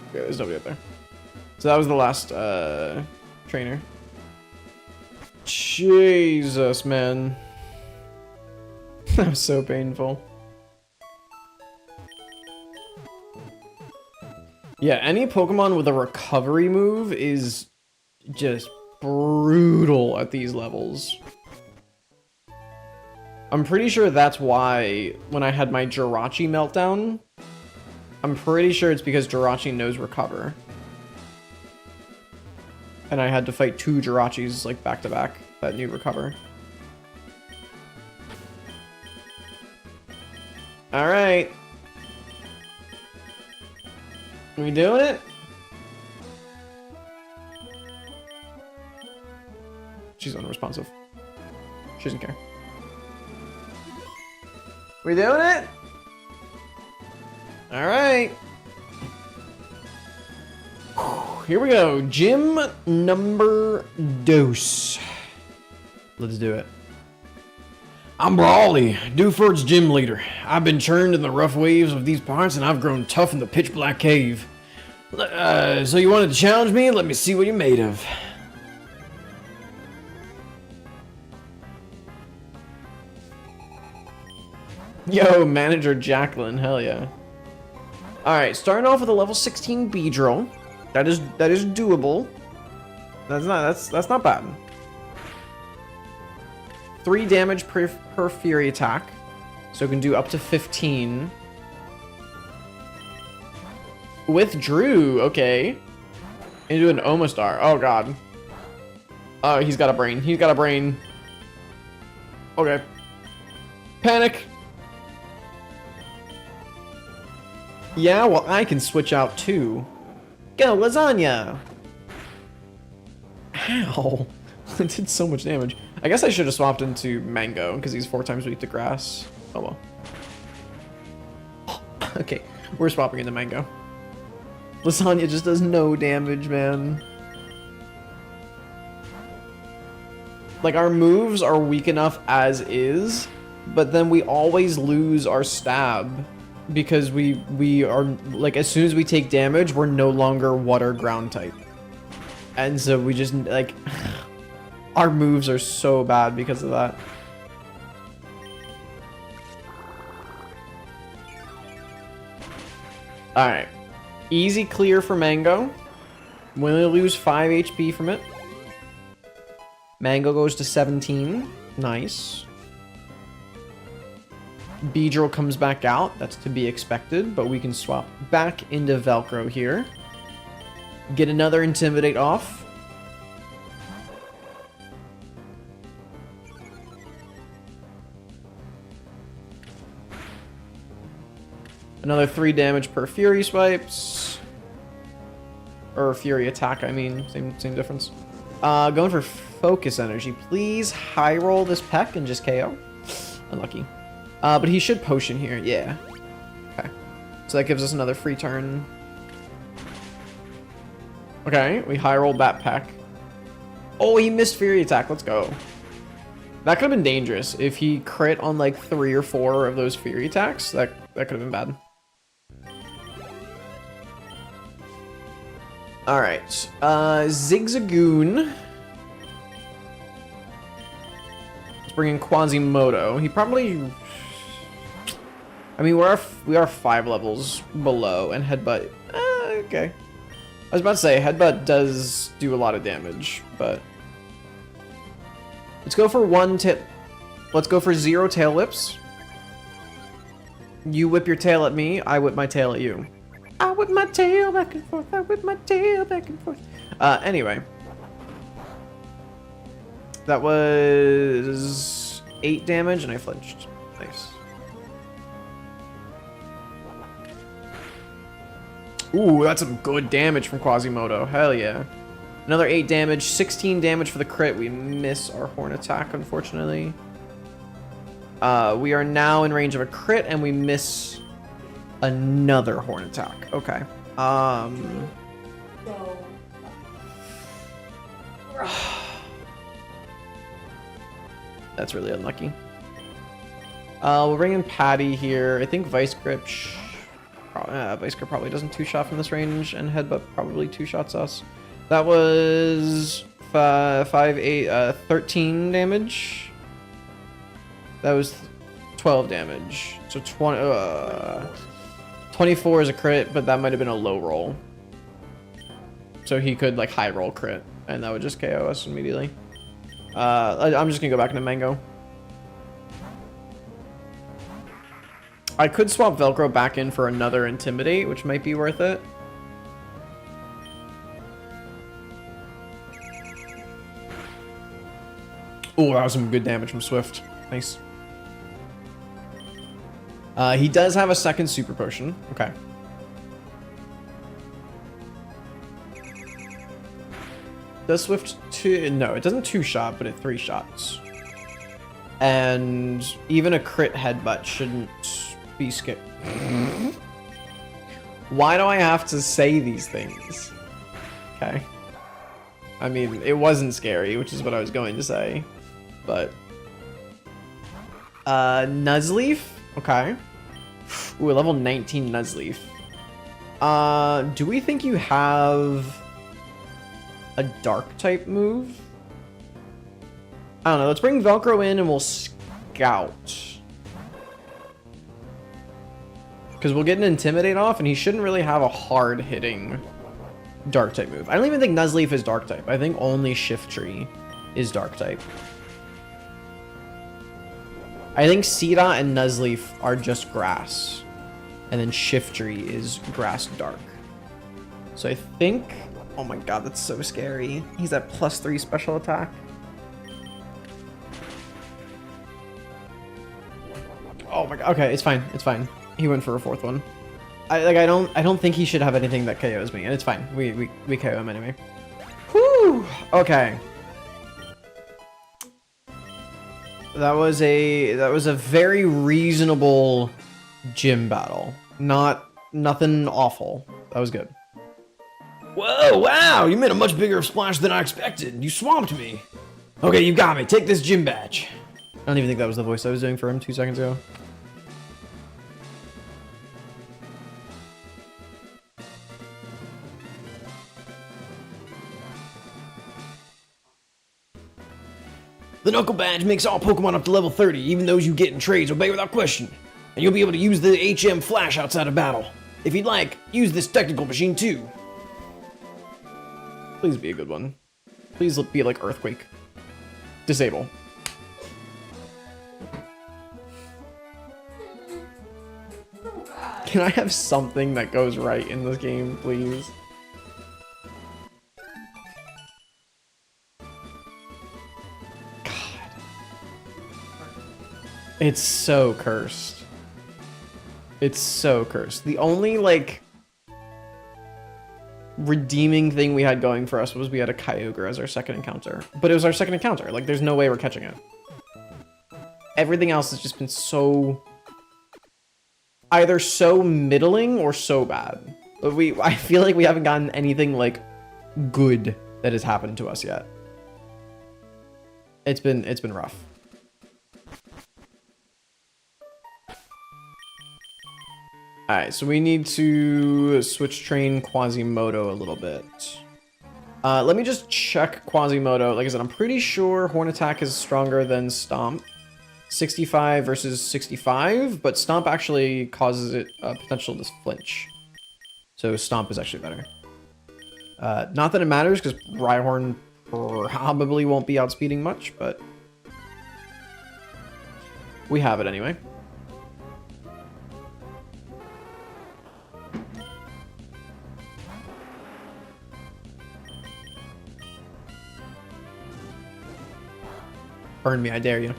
Okay, there's nobody up there. So that was the last trainer. Jesus, man. That was so painful. Yeah, any Pokemon with a recovery move is just brutal at these levels. I'm pretty sure that's why when I had my Jirachi meltdown, I'm pretty sure it's because Jirachi knows recover. And I had to fight 2 Jirachis like back to back that knew recover. Alright. Are we doing it? She's unresponsive. She doesn't care. We doing it? Alright. Here we go. Gym number dose. Let's do it. I'm Brawly, Dewford's gym leader. I've been churned in the rough waves of these parts and I've grown tough in the pitch black cave. So you wanted to challenge me? Let me see what you're made of. Yo, Manager Jacqueline, hell yeah. Alright, starting off with a level 16 Beedrill. That is doable. That's not bad. 3 damage per Fury attack. So it can do up to 15. Withdrew, okay. Into an Omastar. Oh god. Oh, he's got a brain. He's got a brain. Okay. Panic. Yeah, well, I can switch out too. Go, lasagna! Ow. It did so much damage. I guess I should have swapped into Mango, because he's 4 times weak to grass. Oh well. Okay, we're swapping into Mango. Lasagna just does no damage, man. Like, our moves are weak enough as is, but then we always lose our stab. Because we are, like, as soon as we take damage, we're no longer water ground type. And so we just, like, our moves are so bad because of that. Alright. Easy clear for Mango. We only lose 5 HP from it. Mango goes to 17. Nice. Beedrill comes back out. That's to be expected, but we can swap back into Velcro here. Get another Intimidate off. Another 3 damage per Fury swipes. Or Fury attack, I mean. Same difference. Going for Focus Energy. Please high roll this Peck and just KO. Unlucky. But he should potion here, yeah. Okay. So that gives us another free turn. Okay, we high roll that Peck. Oh, he missed Fury attack, let's go. That could have been dangerous. If he crit on like 3 or 4 of those Fury attacks, that could have been bad. Alright, Zigzagoon. Let's bring in Quasimodo. He probably... I mean, we are 5 levels below, and Headbutt... okay. I was about to say, Headbutt does do a lot of damage, but... Let's go for 1 tip. Let's go for 0 tail whips. You whip your tail at me, I whip my tail at you. I whip my tail back and forth, I whip my tail back and forth. Anyway. That was 8 damage, and I flinched. Nice. Ooh, that's some good damage from Quasimodo. Hell yeah. Another 8 damage, 16 damage for the crit. We miss our horn attack, unfortunately. We are now in range of a crit, and we miss another horn attack. Okay. That's really unlucky. We'll bring in Patty here. I think Vice Grip... Vice Grip probably doesn't 2-shot from this range, and Headbutt probably 2-shots us. That was 13 damage. That was 12 damage. So 24 is a crit, but that might have been a low roll. So he could like high roll crit, and that would just KO us immediately. I'm just gonna go back into Mango. I could swap Velcro back in for another Intimidate, which might be worth it. Oh, that was some good damage from Swift. Nice. He does have a second Super Potion. Okay. Does Swift 2... No, it doesn't 2-shot, but it 3-shots. And even a crit Headbutt shouldn't be skipped. Why do I have to say these things? Okay. I mean, it wasn't scary, which is what I was going to say. But... Nuzleaf? Okay. Ooh, level 19 Nuzleaf. Do we think you have a dark type move? I don't know. Let's bring Velcro in and we'll scout. Because we'll get an Intimidate off and he shouldn't really have a hard hitting dark type move. I don't even think Nuzleaf is dark type. I think only Shiftry is dark type. I think Seedot and Nuzleaf are just grass. And then Shiftry is grass dark. So I think... Oh my god, that's so scary. He's at +3 special attack. Oh my god. Okay, it's fine. It's fine. He went for a 4th one. I don't think he should have anything that KOs me, and it's fine. We KO him anyway. Whew. Okay. That was a very reasonable gym battle. Nothing awful. That was good. Whoa, wow, you made a much bigger splash than I expected. You swamped me. Okay, you got me. Take this gym badge. I don't even think that was the voice I was doing for him 2 seconds ago. The Knuckle Badge makes all Pokemon up to level 30, even those you get in trades obey without question. And you'll be able to use the HM Flash outside of battle. If you'd like, use this technical machine too. Please be a good one. Please be like Earthquake. Disable. Can I have something that goes right in this game, please? It's so cursed. It's so cursed. The only, like, redeeming thing we had going for us was we had a Kyogre as our second encounter. But it was our second encounter. Like, there's no way we're catching it. Everything else has just been so... either so middling or so bad. But I feel like we haven't gotten anything, like, good that has happened to us yet. It's been rough. Alright, so we need to switch train Quasimodo a little bit. Let me just check Quasimodo. Like I said, I'm pretty sure Horn Attack is stronger than Stomp. 65 versus 65, but Stomp actually causes it potential to flinch. So Stomp is actually better. Not that it matters, because Rhyhorn probably won't be outspeeding much, but we have it anyway. Burn me, I dare you.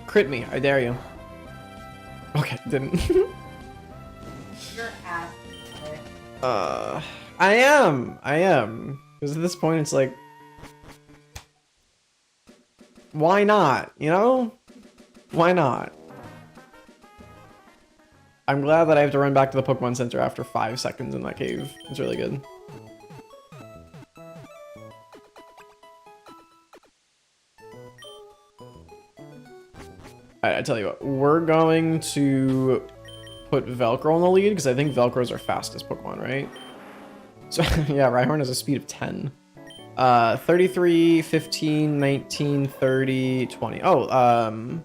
Crit me, I dare you. Okay, didn't. Your ass. I am. Because at this point it's like, why not, you know? Why not? I'm glad that I have to run back to the Pokemon Center after 5 seconds in that cave. It's really good. Alright, I tell you what, we're going to put Velcro on the lead because I think Velcro is our fastest Pokemon, right? So yeah, Rhyhorn has a speed of 10. 33, 15, 19, 30, 20. Oh,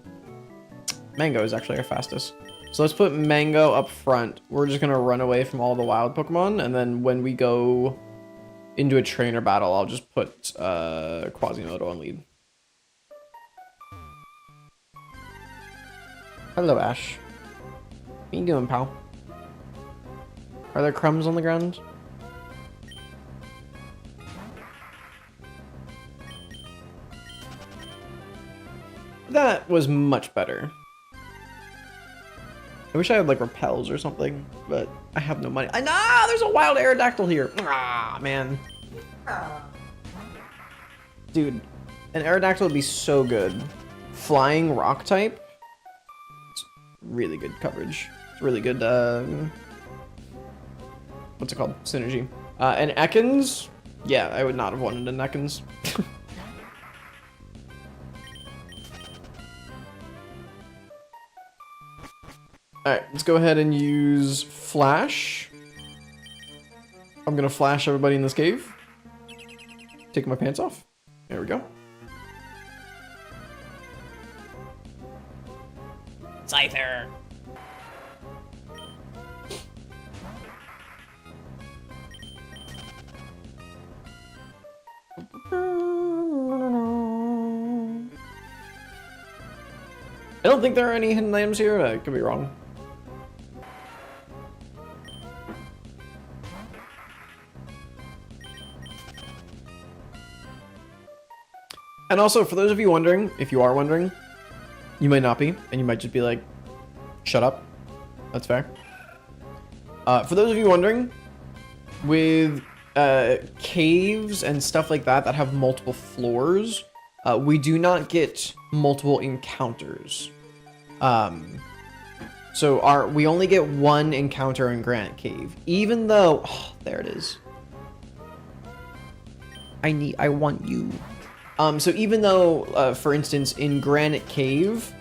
Mango is actually our fastest. So let's put Mango up front. We're just gonna run away from all the wild Pokemon, and then when we go into a trainer battle, I'll just put Quasimodo on lead. Hello, Ash. What you doing, pal? Are there crumbs on the ground? That was much better. I wish I had like repels or something, but I have no money. I know there's a wild Aerodactyl here. Ah, man. Dude, an Aerodactyl would be so good. Flying rock type. It's really good coverage. It's really good, what's it called? Synergy. And Ekans, Yeah, I would not have wanted a Neckens. Alright, let's go ahead and use Flash. I'm gonna flash everybody in this cave. Take my pants off. There we go. Scyther. I don't think there are any hidden items here. I could be wrong. And also, for those of you wondering, if you are wondering, you might not be, and you might just be like, shut up. That's fair. For those of you wondering, with caves and stuff like that that have multiple floors, we do not get multiple encounters. So we only get one encounter in Granite Cave, even though, oh, there it is. I want you. So even though, for instance, in Granite Cave,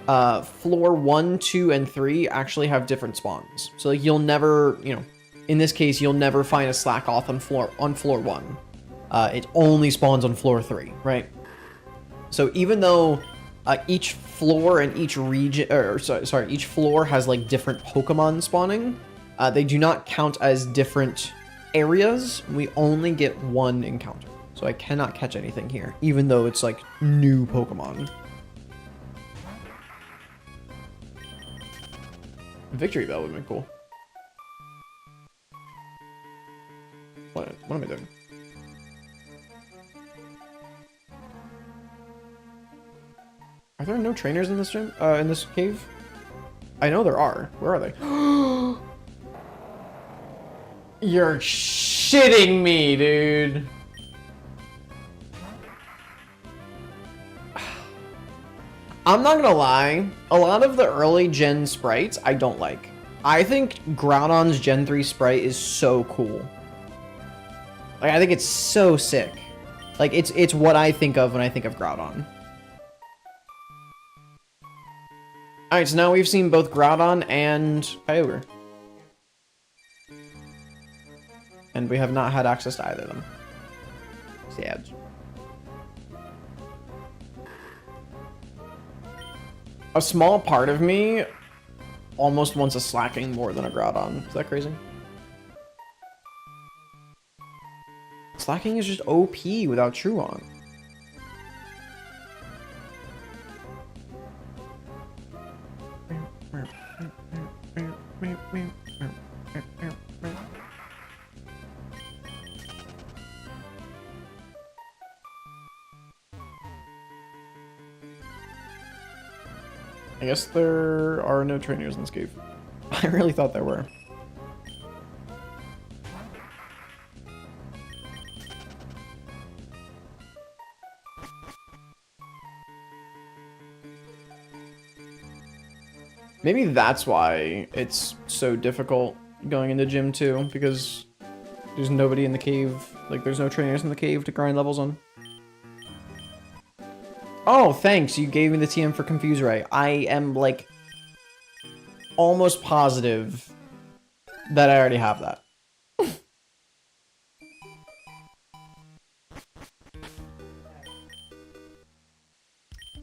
floor 1, 2, and 3 actually have different spawns. So like you'll never, you know, in this case, you'll never find a slack off on floor 1. It only spawns on floor 3, right? So even though each floor and each region, or sorry, each floor has like different Pokemon spawning, they do not count as different areas. We only get one encounter. So I cannot catch anything here, even though it's like new Pokemon. Victory Bell would have been cool. What am I doing? Are there no trainers in this gym? In this cave? I know there are. Where are they? You're shitting me, dude. I'm not gonna lie, a lot of the early gen sprites I don't like. I think Groudon's Gen 3 sprite is so cool. Like, I think it's so sick. Like, it's what I think of when I think of Groudon. Alright, so now we've seen both Groudon and Kyogre. And we have not had access to either of them. Sad. A small part of me almost wants a Slacking more than a Groudon. Is that crazy? Slacking is just OP without Truon. I guess there are no trainers in this cave. I really thought there were. Maybe that's why it's so difficult going into Gym 2, because there's nobody in the cave. Like, there's no trainers in the cave to grind levels on. Oh, thanks. You gave me the TM for Confuse Ray. I am, like, almost positive that I already have that.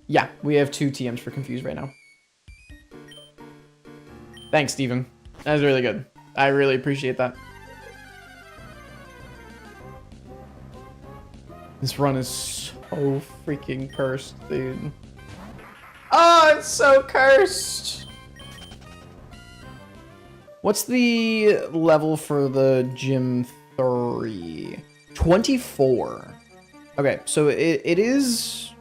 Yeah, we have 2 TMs for Confuse right now. Thanks, Steven. That was really good. I really appreciate that. This run is so freaking cursed, dude. Oh, it's so cursed! What's the level for the Gym 3? 24. Okay, so it is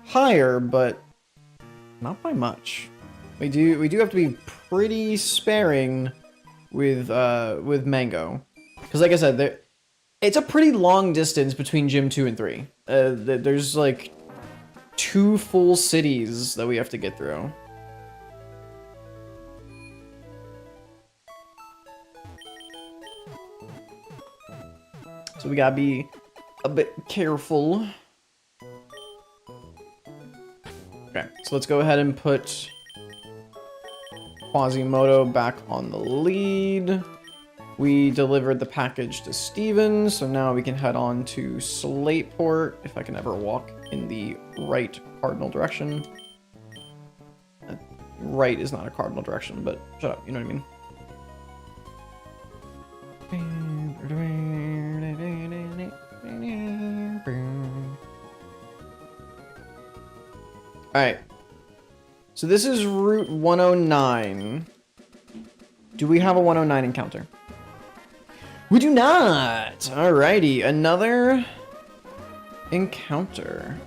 higher, but not by much. We do have to be pretty sparing with Mango, because like I said, it's a pretty long distance between Gym 2 and 3. There's like 2 full cities that we have to get through. So So we gotta be a bit careful. Okay, so let's go ahead and put Quasimodo back on the lead. We delivered the package to Steven, so now we can head on to Slateport, if I can ever walk in the right cardinal direction. Right is not a cardinal direction, but shut up, you know what I mean. Alright. So this is Route 109. Do we have a 109 encounter? We do not! Alrighty, another encounter.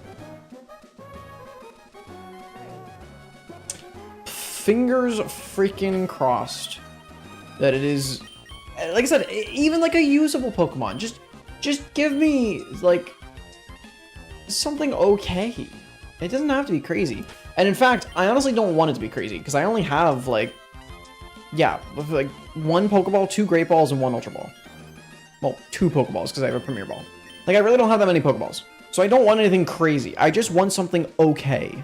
Fingers freaking crossed that it is, like I said, even like a usable Pokemon. Just give me like something okay. It doesn't have to be crazy. And in fact, I honestly don't want it to be crazy because I only have like, yeah, like 1 Pokeball, 2 Great Balls, and 1 Ultra Ball. Well, 2 Pokeballs because I have a Premier Ball. Like, I really don't have that many Pokeballs. So I don't want anything crazy. I just want something okay.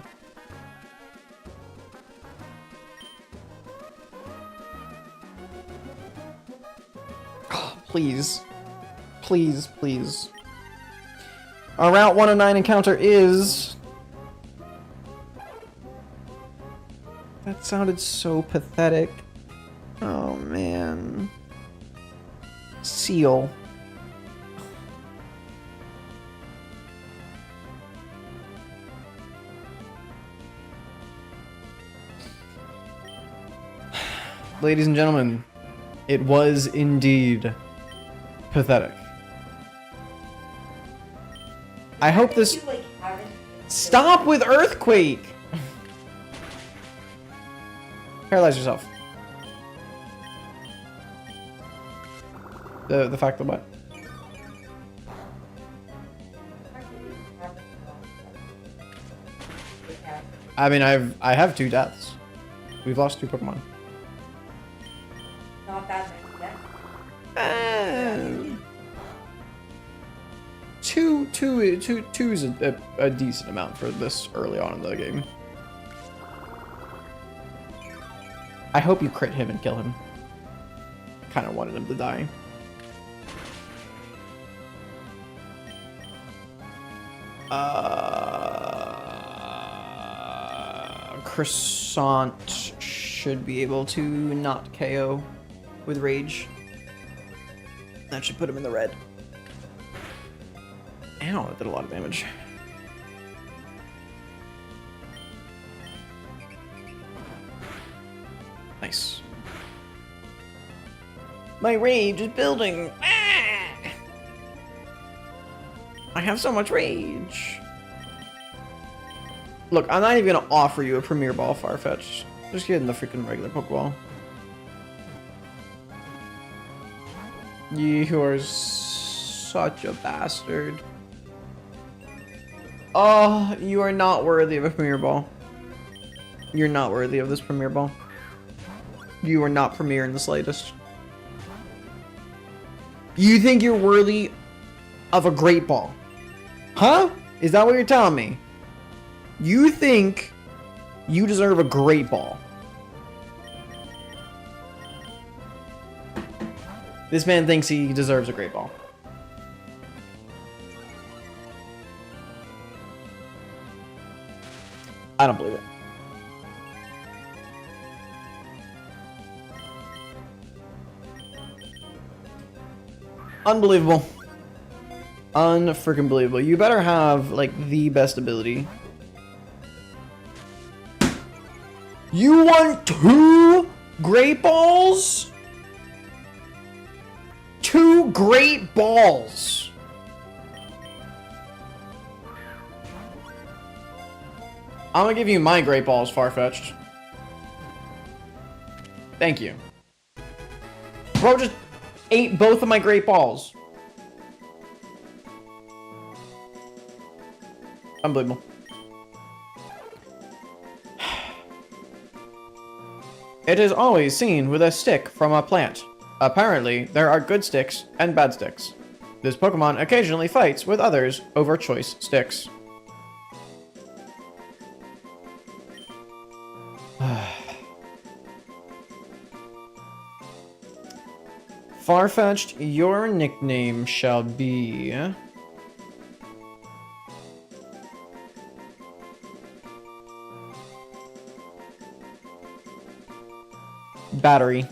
Oh, please. Please, please. Our Route 109 encounter is... That sounded so pathetic. Oh, man. Seal. Ladies and gentlemen, it was indeed pathetic. I hope this... You, like, haven't- Stop with Earthquake! Paralyze yourself. The fact that what? I mean, I have 2 deaths. We've lost 2 Pokemon. Not that many, yeah. Two is a decent amount for this early on in the game. I hope you crit him and kill him. Kind of wanted him to die. Croissant should be able to not KO with Rage. That should put him in the red. Ow, that did a lot of damage. Nice. My rage is building. Ah! I have so much rage. Look, I'm not even gonna offer you a Premier Ball, Farfetch. Just get in the freaking regular Pokeball. You are such a bastard. Oh, you are not worthy of a Premier Ball. You're not worthy of this Premier Ball. You are not Premier in the slightest. You think you're worthy of a Great Ball? Huh? Is that what you're telling me? You think you deserve a Great Ball? This man thinks he deserves a Great Ball. I don't believe it. Unbelievable. Unfreaking believable. You better have, like, the best ability. You want 2 Great Balls? 2 Great Balls. I'm gonna give you my Great Balls, Farfetch'd. Thank you. Bro just ate both of my Great Balls. Unbelievable. It is always seen with a stick from a plant. Apparently, there are good sticks and bad sticks. This Pokemon occasionally fights with others over choice sticks. Farfetch'd, your nickname shall be... Battery.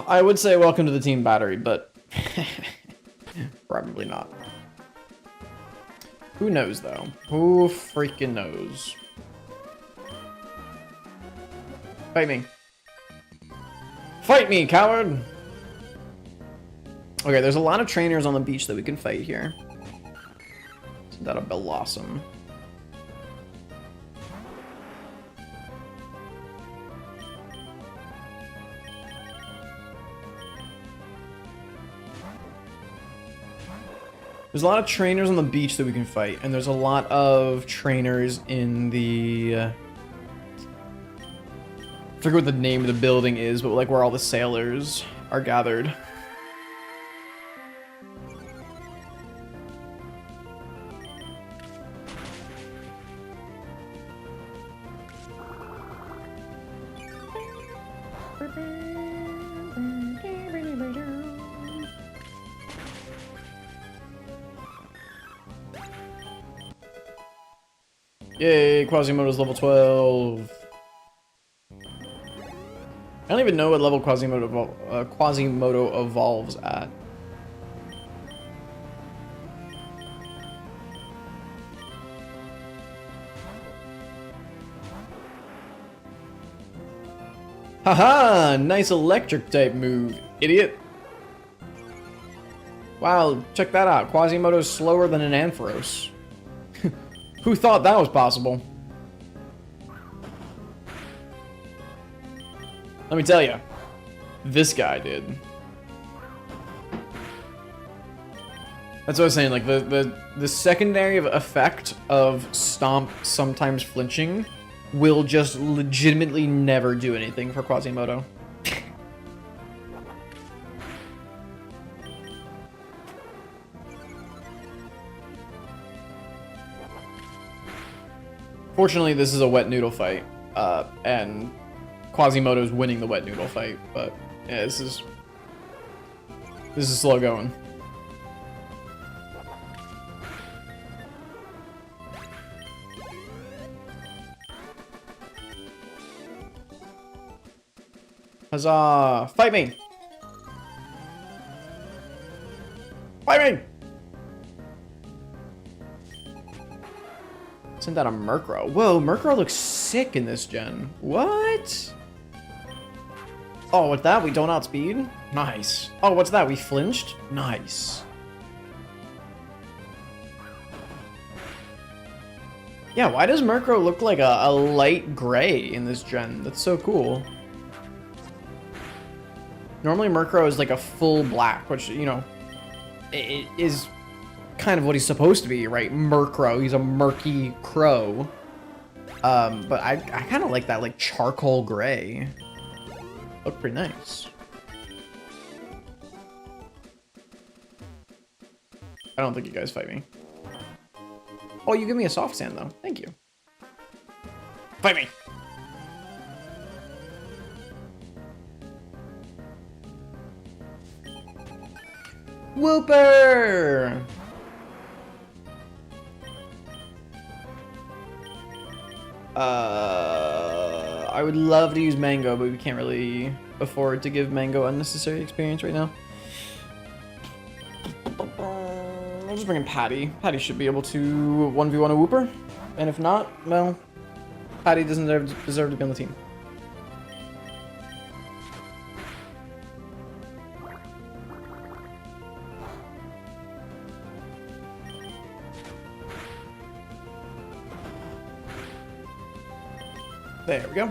I would say welcome to the team, Battery, but probably not. Who knows, though? Who freaking knows? Fight me. Fight me, coward! Okay, there's a lot of trainers on the beach that we can fight here. Isn't that a Blossom? There's a lot of trainers on the beach that we can fight, and there's a lot of trainers in the... I forget what the name of the building is, but like where all the sailors are gathered. Yay, Quasimodo's level 12. I don't even know what level Quasimodo evolves at. Haha, nice electric type move, idiot. Wow, check that out. Quasimodo's slower than an Ampharos. Who thought that was possible? Let me tell you, this guy did. That's what I was saying, like the secondary effect of Stomp sometimes flinching will just legitimately never do anything for Quasimodo. Fortunately, this is a wet noodle fight, and Quasimodo's winning the wet noodle fight, but yeah, this is slow going. Huzzah! Fight me! Fight me! Send that a Murkrow. Whoa, Murkrow looks sick in this gen. What? Oh, with that, we don't outspeed? Nice. Oh, what's that? We flinched? Nice. Yeah, why does Murkrow look like a light gray in this gen? That's so cool. Normally Murkrow is like a full black, which, you know, it is kind of what he's supposed to be, right? Murkrow. He's a murky crow. But I kind of like that, like, charcoal gray. Look pretty nice. I don't think you guys fight me. Oh, you give me a soft sand, though. Thank you. Fight me! Whooper! I would love to use Mango, but we can't really afford to give Mango unnecessary experience right now. I'll just bring in Patty. Patty should be able to 1v1 a Whooper. And if not, well, Patty doesn't deserve to be on the team. There we go.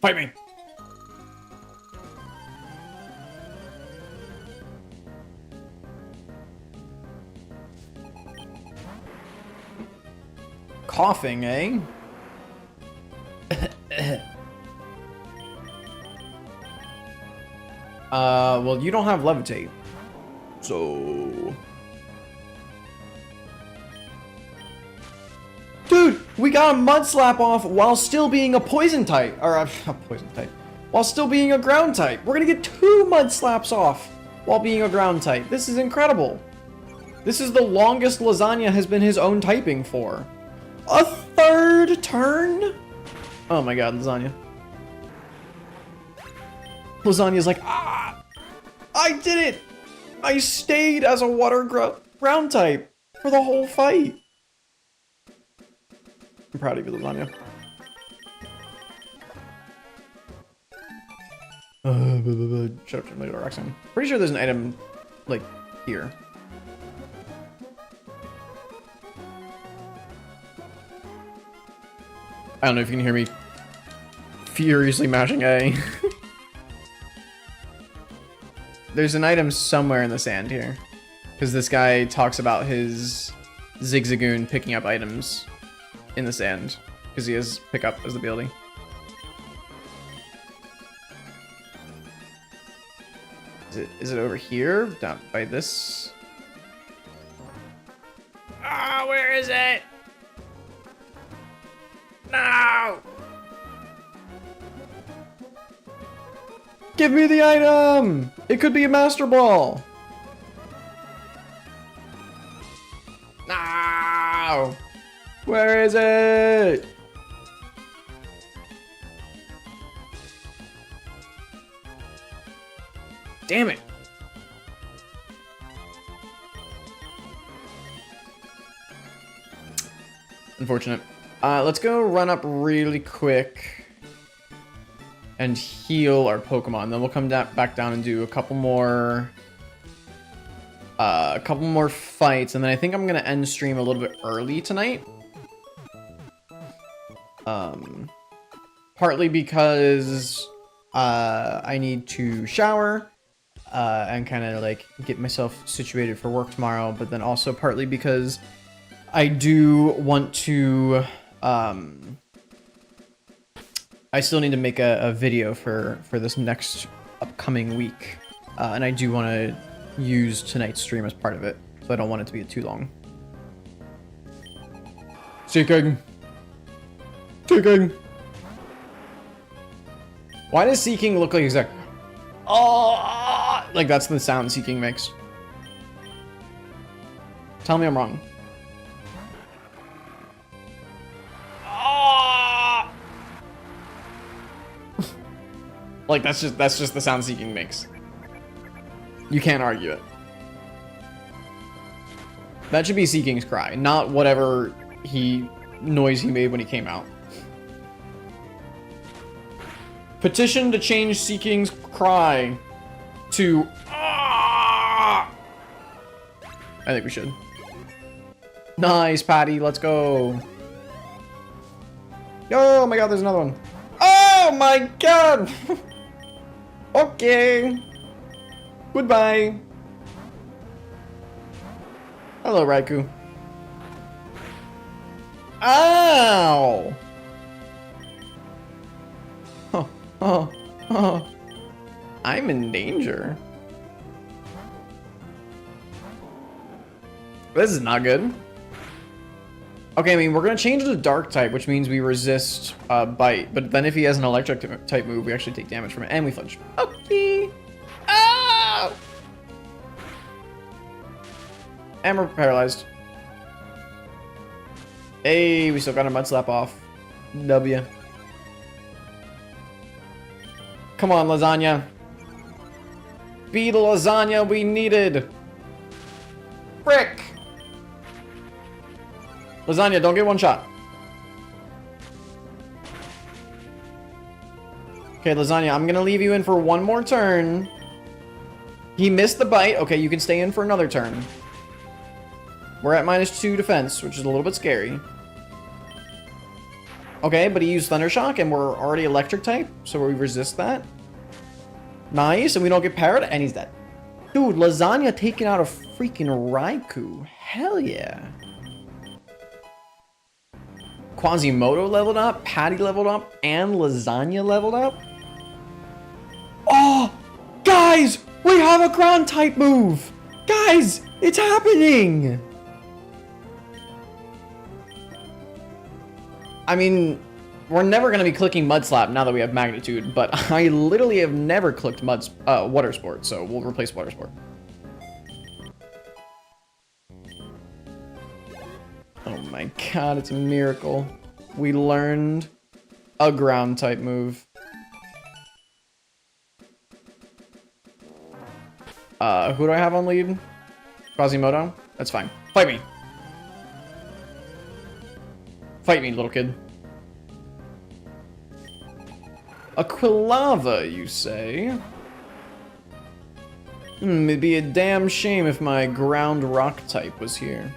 Fight me! coughing, eh? Well, you don't have levitate. So... Dude, we got a mud slap off while still being a poison type. Or a poison type. While still being a ground type. We're gonna get 2 mud slaps off while being a ground type. This is incredible. This is the longest Lasagna has been his own typing for. A 3rd turn? Oh my god, Lasagna. Lasagna's like, ah! I did it! I stayed as a water ground type for the whole fight. I'm proud of you, Lasagna. Shut up, Roxanne. Pretty sure there's an item, like, here. I don't know if you can hear me furiously mashing A. There's an item somewhere in the sand here. Because this guy talks about his Zigzagoon picking up items in the sand. Because he has pickup as the ability. Is it over here? Down by this? Ah, where is it? No! Give me the item! It could be a Master Ball! No! Where is it? Damn it! Unfortunate. Let's go run up really quick and heal our Pokemon. Then we'll come back down and do a couple more fights, and then I think I'm gonna end stream a little bit early tonight. Partly because I need to shower and kind of like get myself situated for work tomorrow, but then also partly because I do want to I still need to make a video for this next upcoming week, and I do want to use tonight's stream as part of it, so I don't want it to be too long. Seeking. Why does Seeking look like exact? Oh, like that's the sound Seeking makes. Tell me I'm wrong. Like that's just the sound Seeking makes. You can't argue it. That should be Seeking's cry, not whatever noise he made when he came out. Petition to change Seeking's cry to I think we should. Nice, Patty. Let's go. Oh my god, there's another one. Oh my god. Okay. Goodbye. Hello, Raikou. Ow! Oh. I'm in danger. This is not good. Okay, I mean, we're gonna change it to dark type, which means we resist bite. But then if he has an electric type move, we actually take damage from it, and we flinch. Okay. Oh! And we're paralyzed. Hey, we still got a mud slap off. W. Come on, Lasagna. Be the Lasagna we needed. Frick. Lasagna, don't get one shot. Okay, Lasagna, I'm gonna leave you in for one more turn. He missed the bite. Okay, you can stay in for another turn. We're at -2 defense, which is a little bit scary. Okay, but he used Thunder Shock, and we're already electric type, so we resist that. Nice, and we don't get parried, and he's dead. Dude, Lasagna taking out a freaking Raikou. Hell yeah. Quasimodo leveled up, Patty leveled up, and Lasagna leveled up. Oh, guys, we have a ground type move. Guys, it's happening. I mean, we're never going to be clicking Mud Slap now that we have Magnitude, but I literally have never clicked Water Sport, so we'll replace Water Sport. Oh my god, it's a miracle. We learned a ground type move. Who do I have on lead? Quasimodo? That's fine. Fight me. Fight me, little kid. A Quilava, you say? It'd be a damn shame if my ground rock type was here.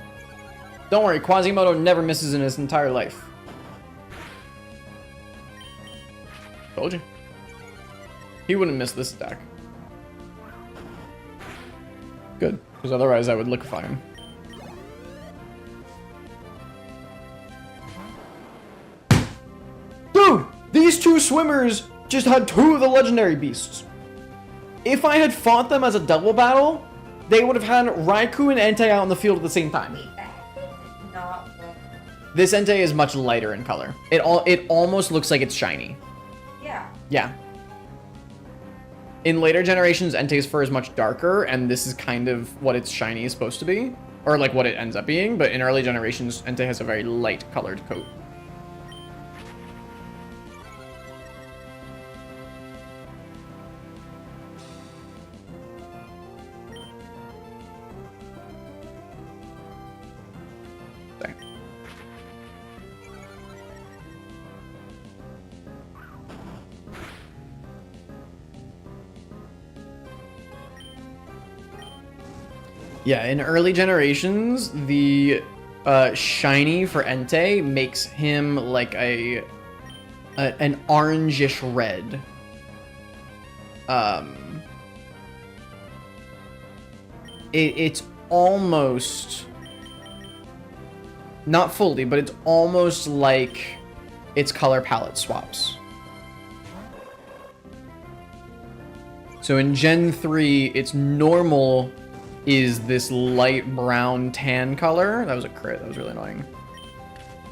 Don't worry, Quasimodo never misses in his entire life. Told you. He wouldn't miss this attack. Good, because otherwise I would liquefy him. Dude, these two swimmers just had two of the legendary beasts. If I had fought them as a double battle, they would have had Raikou and Entei out in the field at the same time. Not look. This Entei is much lighter in color. It almost looks like it's shiny. Yeah. Yeah. In later generations, Entei's fur is much darker, and this is kind of what its shiny is supposed to be. Or like what it ends up being, but in early generations, Entei has a very light colored coat. Yeah, in early generations, the shiny for Entei makes him like an orangish red. It's almost, not fully, but it's almost like its color palette swaps. So in Gen 3, its normal is this light brown tan color. That was a crit. That was really annoying.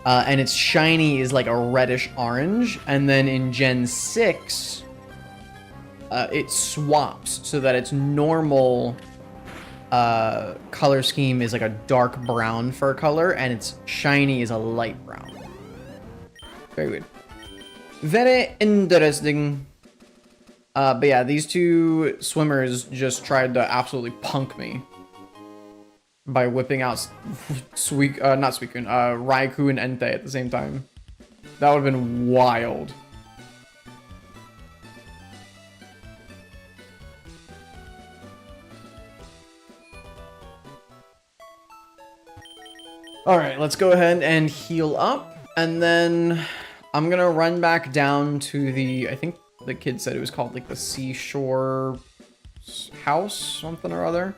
And its shiny is like a reddish orange. And then in Gen 6, it swaps so that its normal color scheme is like a dark brown fur color, and its shiny is a light brown. Very weird. Very interesting. But yeah, these two swimmers just tried to absolutely punk me by whipping out Raikou and Entei at the same time. That would have been wild. Alright, let's go ahead and heal up, and then I'm gonna run back down to the, I think the kid said it was called like the seashore house, something or other.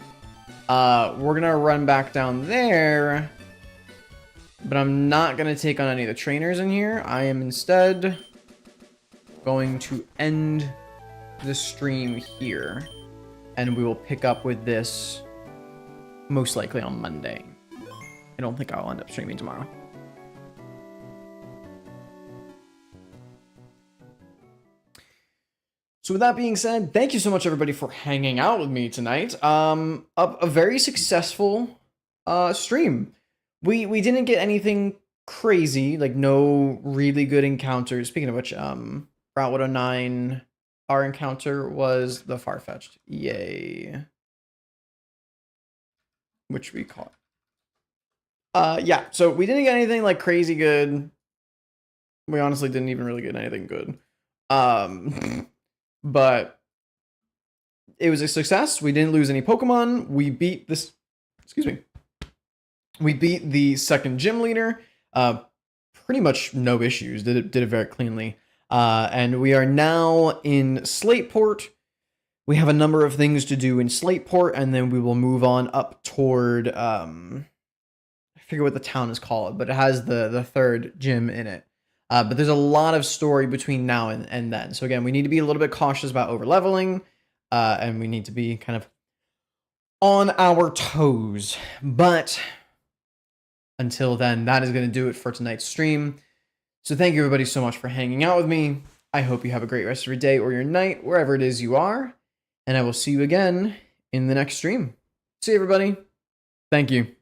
We're gonna run back down there, but I'm not gonna take on any of the trainers in here. I am instead going to end the stream here, and we will pick up with this most likely on Monday. I don't think I'll end up streaming tomorrow. So with that being said, thank you so much everybody for hanging out with me tonight. A very successful stream. We didn't get anything crazy, like no really good encounters. Speaking of which, Route 109, our encounter was the Farfetch'd. Yay. Which we caught. Yeah, so we didn't get anything like crazy good. We honestly didn't even really get anything good. But it was a success. We didn't lose any Pokemon. We beat this, excuse me. We beat the second gym leader. Pretty much no issues. Did it very cleanly. And we are now in Slateport. We have a number of things to do in Slateport, and then we will move on up toward, I forget what the town is called, but it has the third gym in it. But there's a lot of story between now and then. So again, we need to be a little bit cautious about over leveling, and we need to be kind of on our toes. But until then, that is going to do it for tonight's stream. So thank you everybody so much for hanging out with me. I hope you have a great rest of your day or your night, wherever it is you are. And I will see you again in the next stream. See you everybody. Thank you.